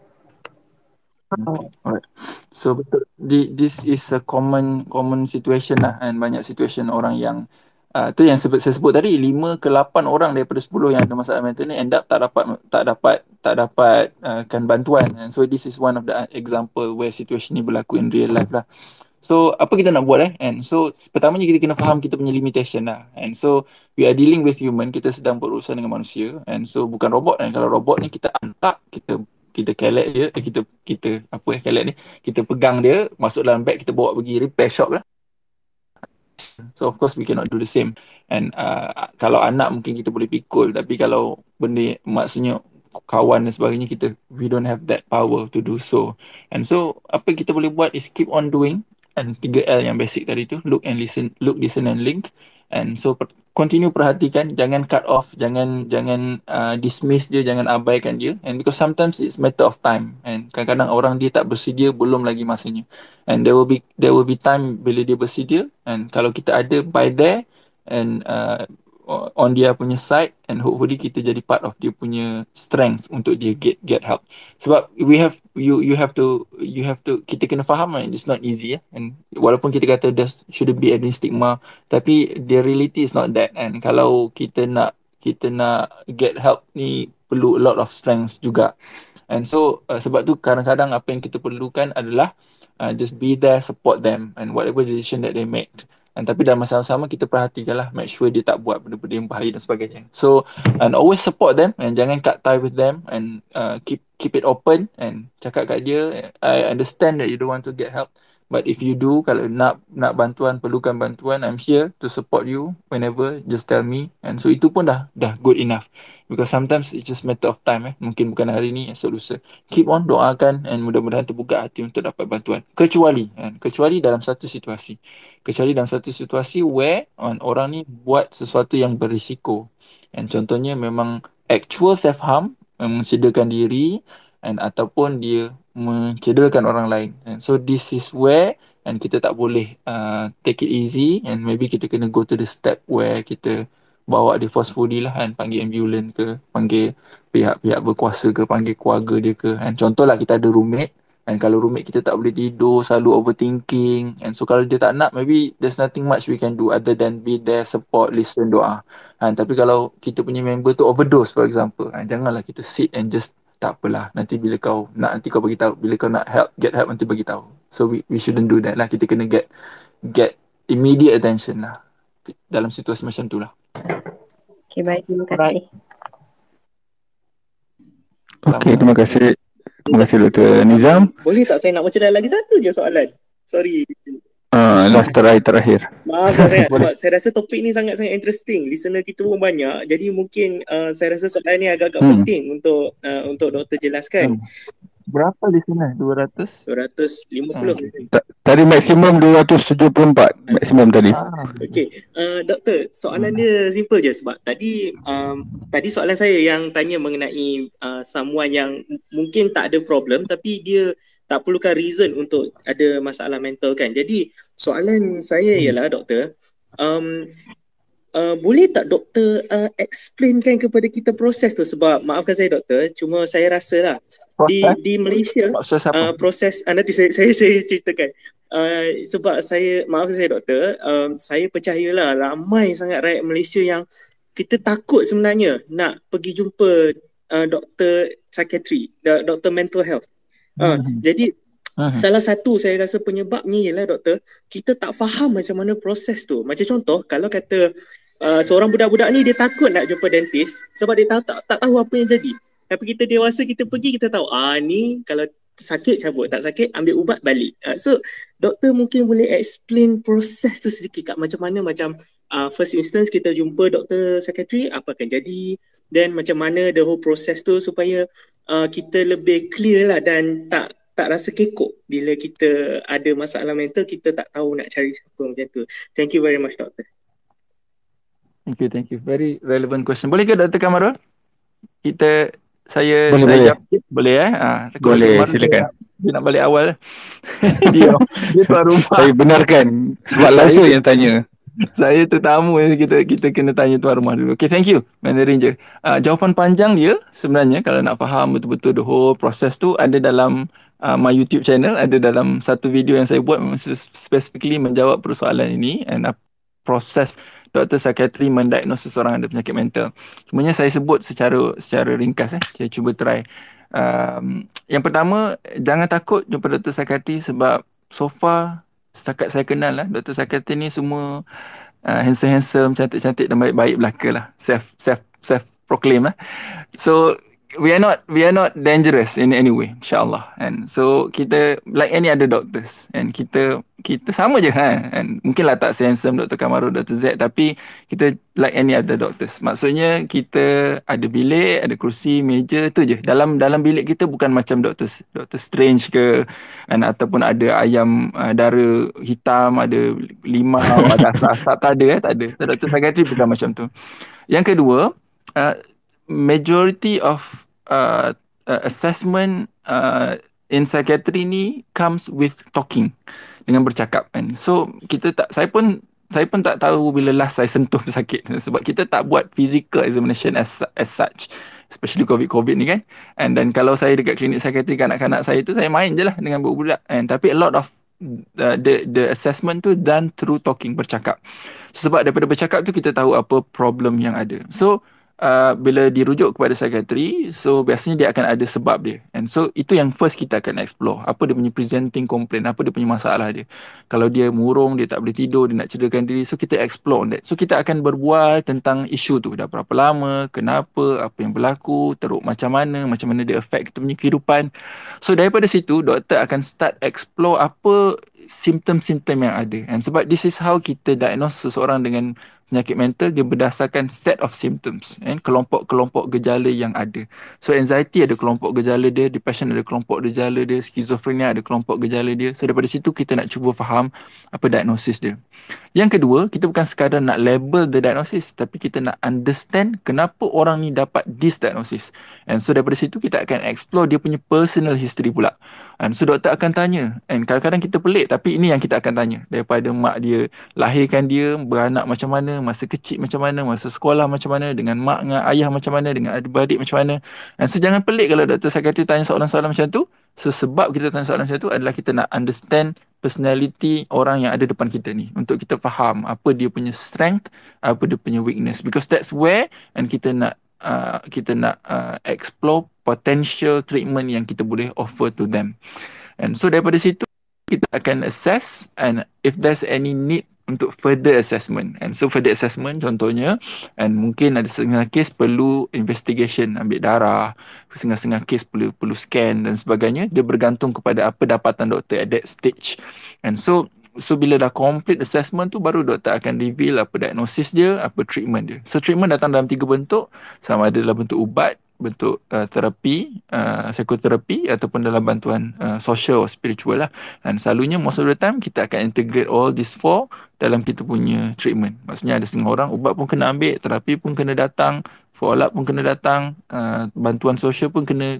Alright. So betul, this is a common situation lah, and banyak situation orang yang tu yang saya sebut tadi, 5 ke 8 orang daripada 10 yang ada masalah mental ni end up tak dapat kan bantuan. And so this is one of the example where situation ni berlaku in real life lah. So apa kita nak buat And so pertamanya kita kena faham kita punya limitation lah. And so we are dealing with human, kita sedang berurusan dengan manusia, and so bukan robot. Dan kalau robot ni kita hantar, kita kelek dia, kita kelek ni, kita pegang dia, masuk dalam bag, kita bawa pergi repair shop lah. So of course we cannot do the same. And kalau anak mungkin kita boleh pikul, tapi kalau benda maksudnya kawan dan sebagainya, we don't have that power to do so. And so apa kita boleh buat is keep on doing, and 3L yang basic tadi tu, look, listen and link. And so continue perhatikan, jangan cut off, jangan dismiss dia, jangan abaikan dia. And because sometimes it's matter of time, and kadang-kadang orang dia tak bersedia, belum lagi masanya. And there will be time bila dia bersedia, and kalau kita ada by there and on dia punya side, and hopefully kita jadi part of dia punya strength untuk dia get help. Sebab you have to kita kena faham it's not easy and walaupun kita kata there shouldn't be any stigma, tapi the reality is not that. And kalau kita nak get help ni perlu a lot of strength juga. And so sebab tu kadang-kadang apa yang kita perlukan adalah just be there, support them and whatever decision that they make. And tapi dalam masa sama kita perhatikanlah, make sure dia tak buat benda-benda yang bahaya dan sebagainya. So and always support them, and jangan cut tie with them, and keep it open, and cakap kat dia, I understand that you don't want to get help, but if you do, kalau nak bantuan, perlukan bantuan, I'm here to support you whenever, just tell me. And so itu pun dah good enough, because sometimes it's just matter of time. Mungkin bukan hari ni, esok lusa. Keep on doakan, and mudah-mudahan terbuka hati untuk dapat bantuan. Kecuali dalam satu situasi where orang ni buat sesuatu yang berisiko, and contohnya memang actual self harm, mencederakan diri, and ataupun dia mencederakan orang lain. And so this is where and kita tak boleh take it easy, and maybe kita kena go to the step where kita bawa dia forcefully lah, and panggil ambulans ke, panggil pihak-pihak berkuasa ke, panggil keluarga dia ke. And contohlah kita ada roommate, and kalau roommate kita tak boleh tidur, selalu overthinking, and so kalau dia tak nak, maybe there's nothing much we can do other than be there, support, listen, doa. Tapi kalau kita punya member tu overdose for example, janganlah kita sit and just tak apalah, nanti bila kau nak, nanti kau bagi tahu, bila kau nak get help nanti bagi tahu. So we shouldn't do that lah. Kita kena get immediate attention lah dalam situasi macam tu lah. Okay, baik, terima kasih. Okay, terima kasih. Terima kasih Dr. Nizam. Boleh tak saya nak macam lagi satu je soalan? Sorry. Last terakhir. Maaf sangat sebab saya rasa topik ni sangat-sangat interesting. Listener kita pun banyak. Jadi mungkin saya rasa soalan ni agak-agak penting untuk doktor jelaskan. Berapa di sana? 200? 250. Tadi maksimum 274 maksimum tadi. Okey, doktor, soalan dia simple je sebab tadi soalan saya yang tanya mengenai someone yang mungkin tak ada problem tapi dia tak perlukan reason untuk ada masalah mental kan. Jadi soalan saya ialah doktor, boleh tak doktor explainkan kepada kita proses tu, sebab maafkan saya doktor, cuma saya rasa lah di Malaysia proses nanti saya ceritakan. Sebab saya, maafkan saya doktor, saya percayalah ramai sangat rakyat Malaysia yang kita takut sebenarnya nak pergi jumpa doktor psikiatri, doktor mental health. Jadi salah satu saya rasa penyebabnya ialah doktor, kita tak faham macam mana proses tu. Macam contoh, kalau kata seorang budak-budak ni dia takut nak jumpa dentist sebab dia tak tahu apa yang jadi. Tapi kita dewasa, kita pergi, kita tahu ni kalau sakit cabut, tak sakit ambil ubat balik. So doktor mungkin boleh explain proses tu sedikit kat macam mana, macam first instance kita jumpa doktor psikiatri, apa akan jadi, dan macam mana the whole process tu supaya kita lebih clear lah dan tak rasa kekok bila kita ada masalah mental, kita tak tahu nak cari siapa macam tu. Thank you very much doktor. Thank you. Very relevant question. Boleh ke Dr. Kamarul? Saya boleh. Boleh boleh, silakan. Dia nak balik awal. dia tuan rumah. Saya benarkan sebab langsung yang tanya. Saya tetamu, kita kena tanya tuan rumah dulu. Okay, thank you Mandarin je. Jawapan panjang dia sebenarnya kalau nak faham betul-betul the whole process tu ada dalam my YouTube channel, ada dalam satu video yang saya buat specifically menjawab persoalan ini and proses doktor psikiatri mendiagnosis seseorang ada penyakit mental. Cumanya saya sebut secara ringkas. Saya cuba try. Yang pertama, jangan takut jumpa doktor psikiatri sebab so far setakat saya kenal lah, doktor psikiatri ni semua handsome, cantik-cantik dan baik-baik belaka lah. Self proclaim lah. So we are not dangerous in any way, insyaAllah. And so kita like any other doctors, and kita sama je and mungkinlah tak handsome Dr. Kamarul, Dr. Z, tapi kita like any other doctors. Maksudnya kita ada bilik, ada kerusi, meja, tu je. Dalam bilik kita bukan macam Dr. Strange ke, ataupun ada ayam dara hitam, ada limau, ada asap, tak ada. Dr. Psikiatri bukan macam tu. Yang kedua, majority of assessment in psychiatry ni comes with talking, dengan bercakap kan. So saya pun tak tahu bila last saya sentuh pesakit sebab kita tak buat physical examination as such, especially COVID ni kan. And then kalau saya dekat klinik psikiatri kanak-kanak saya tu, saya main je lah dengan budak-budak, tapi a lot of the assessment tu done through talking, bercakap. Sebab daripada bercakap tu kita tahu apa problem yang ada. So bila dirujuk kepada psikiatri, so biasanya dia akan ada sebab dia. And so itu yang first kita akan explore. Apa dia punya presenting complaint, apa dia punya masalah dia. Kalau dia murung, dia tak boleh tidur, dia nak cederakan diri, so kita explore that. So kita akan berbual tentang isu tu. Dah berapa lama, kenapa, apa yang berlaku, teruk macam mana dia affect kita punya kehidupan. So daripada situ, doktor akan start explore apa simptom-simptom yang ada. And sebab this is how kita diagnose seseorang dengan penyakit mental, dia berdasarkan set of symptoms, kelompok-kelompok gejala yang ada. So anxiety ada kelompok gejala dia, depression ada kelompok gejala dia, skizofrenia ada kelompok gejala dia. So daripada situ kita nak cuba faham apa diagnosis dia. Yang kedua, kita bukan sekadar nak label the diagnosis, tapi kita nak understand kenapa orang ni dapat this diagnosis. And so daripada situ kita akan explore dia punya personal history pula. And so doktor akan tanya, and kadang-kadang kita pelik, tapi ini yang kita akan tanya. Daripada mak dia, lahirkan dia, beranak macam mana, masa kecil macam mana, masa sekolah macam mana, dengan mak dengan ayah macam mana, dengan adik-beradik macam mana. And so jangan pelik kalau doktor psikiatri tanya soalan-soalan macam tu. So sebab kita tanya soalan macam tu adalah kita nak understand personality orang yang ada depan kita ni, untuk kita faham apa dia punya strength, apa dia punya weakness, because that's where and kita nak explore potential treatment yang kita boleh offer to them. And so daripada situ kita akan assess, and if there's any need untuk further assessment. And so further assessment contohnya, and mungkin ada setengah kes perlu investigation, ambil darah, setengah-setengah kes perlu scan dan sebagainya. Dia bergantung kepada apa dapatan doktor at that stage. And so bila dah complete assessment tu, baru doktor akan reveal apa diagnosis dia, apa treatment dia. So treatment datang dalam 3 bentuk, sama ada dalam bentuk ubat, terapi, psikoterapi ataupun dalam bantuan social or spiritual lah. Dan selalunya most of the time kita akan integrate all these four dalam kita punya treatment. Maksudnya ada setengah orang ubat pun kena ambil, terapi pun kena datang, follow up pun kena datang, bantuan sosial pun kena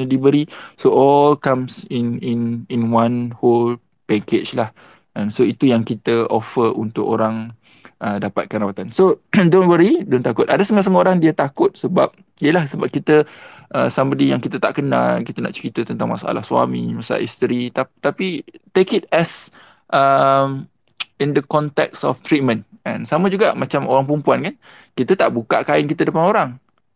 diberi. So all comes in one whole package lah. And so itu yang kita offer untuk orang dapatkan rawatan. So don't worry, don't takut. Ada setengah-setengah orang dia takut sebab sebab kita somebody yang kita tak kenal, kita nak cerita tentang masalah suami, masalah isteri, tapi take it as in the context of treatment. And sama juga macam orang perempuan kan, kita tak buka kain kita depan orang.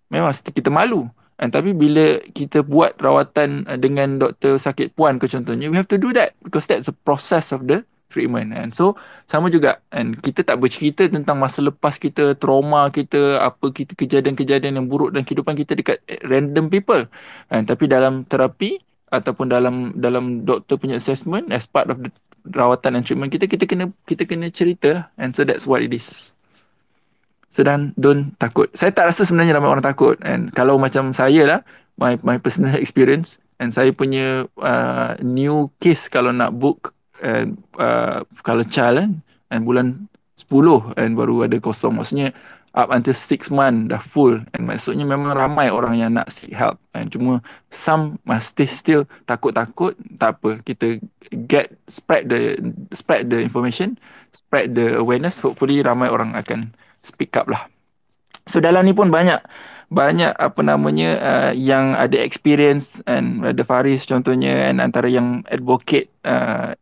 Memang kita malu. Tapi bila kita buat rawatan dengan doktor sakit puan ke contohnya, we have to do that because that's a process of the treatment. And so sama juga, and kita tak bercerita tentang masa lepas kita, trauma kita, apa kita, kejadian-kejadian yang buruk dalam kehidupan kita dekat random people. Tapi dalam terapi ataupun dalam doktor punya assessment, as part of the rawatan and treatment kita kena cerita lah. And so that's what it is. So dan don't takut. Saya tak rasa sebenarnya ramai orang takut. And kalau macam saya lah, my personal experience, and saya punya new case kalau nak book kalau child and bulan 10 and baru ada kosong. Maksudnya up until 6 months dah full. And maksudnya memang ramai orang yang nak seek help. And cuma some must still takut-takut. Tak apa. Kita spread the information, spread the awareness. Hopefully ramai orang akan speak up lah. So dalam ni pun banyak yang ada experience, and ada Faris contohnya, and antara yang advocate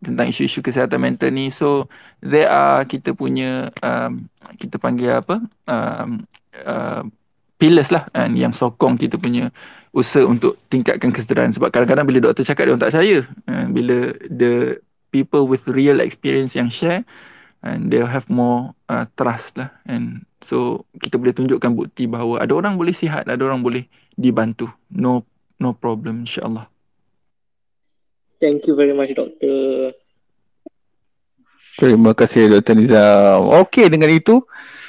tentang isu-isu kesihatan mental ni. So kita punya kita panggil pillars lah, and yang sokong kita punya usaha untuk tingkatkan kesedaran. Sebab kadang-kadang bila doktor cakap dia orang tak percaya, bila the people with real experience yang share, and they'll have more trust lah. And so kita boleh tunjukkan bukti bahawa ada orang boleh sihat, ada orang boleh dibantu. No problem, insyaAllah. Thank you very much, Doktor. Terima kasih, Dr. Nizam. Okey, dengan itu,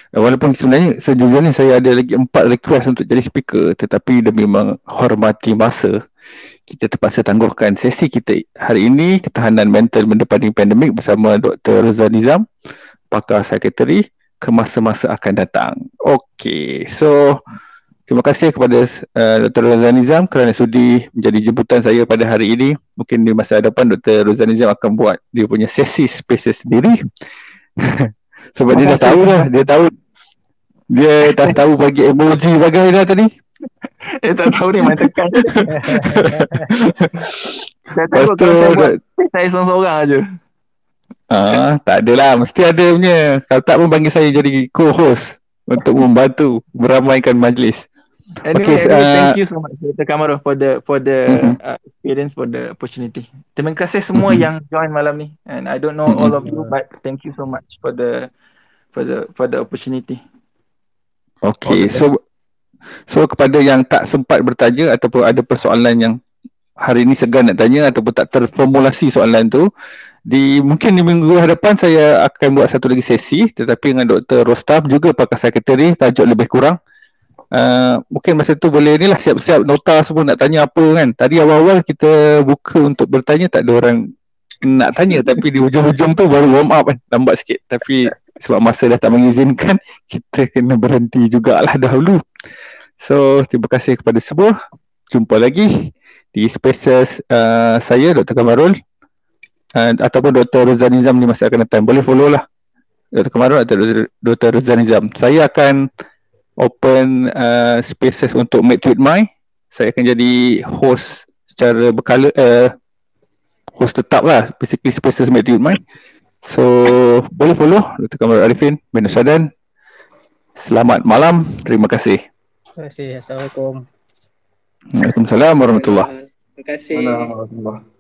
walaupun sebenarnya sejujurnya saya ada lagi 4 request untuk jadi speaker, tetapi demi menghormati masa, kita terpaksa tangguhkan sesi kita hari ini, ketahanan mental mendepani pandemik, bersama Dr. Rozan Nizam, pakar psikiatri, ke masa-masa akan datang. Okey, so terima kasih kepada Dr. Rozan Nizam kerana sudi menjadi jemputan saya pada hari ini. Mungkin di masa depan Dr. Rozan Nizam akan buat dia punya sesi spaces sendiri. Sebab dia dah tahu dah, dia dah tahu bagi emoji bagai dah tadi. Tak tahu ni main tekan. Saya tahu kalau saya buat, saya seorang-seorang aja. Tak adalah, mesti ada punya. Kalau tak pun panggil saya jadi co-host untuk membantu meramaikan majlis. Anyway, thank you so much Dr. Kamarul for the experience, for the opportunity. Terima kasih semua yang join malam ni, and I don't know all of you, but thank you so much for the opportunity. Okay, so kepada yang tak sempat bertanya ataupun ada persoalan yang hari ini segan nak tanya ataupun tak terformulasi soalan tu, mungkin di minggu hadapan saya akan buat satu lagi sesi, tetapi dengan Dr. Rostam juga pakar psikiatri, tajuk lebih kurang. Mungkin masa tu boleh ni lah, siap-siap nota semua nak tanya apa kan. Tadi awal-awal kita buka untuk bertanya, tak ada orang nak tanya, tapi di hujung-hujung tu baru warm up kan, lambat sikit. Tapi sebab masa dah tak mengizinkan, kita kena berhenti jugalah dahulu. So terima kasih kepada semua. Jumpa lagi di spaces saya, Dr. Kamarul, ataupun Dr. Rozan Nizam di masa akan datang. Boleh follow lah Dr. Kamarul atau Dr. Rozan Nizam. Saya akan open spaces untuk Meet with My. Saya akan jadi host secara berkala, host tetap lah, basically spaces Meet with My. So boleh follow Dr. Kamarul Arifin bin Sadan. Selamat malam, terima kasih. Terima kasih. Assalamualaikum. Waalaikumsalam warahmatullahi. Terima kasih. Assalamualaikum warahmatullahi.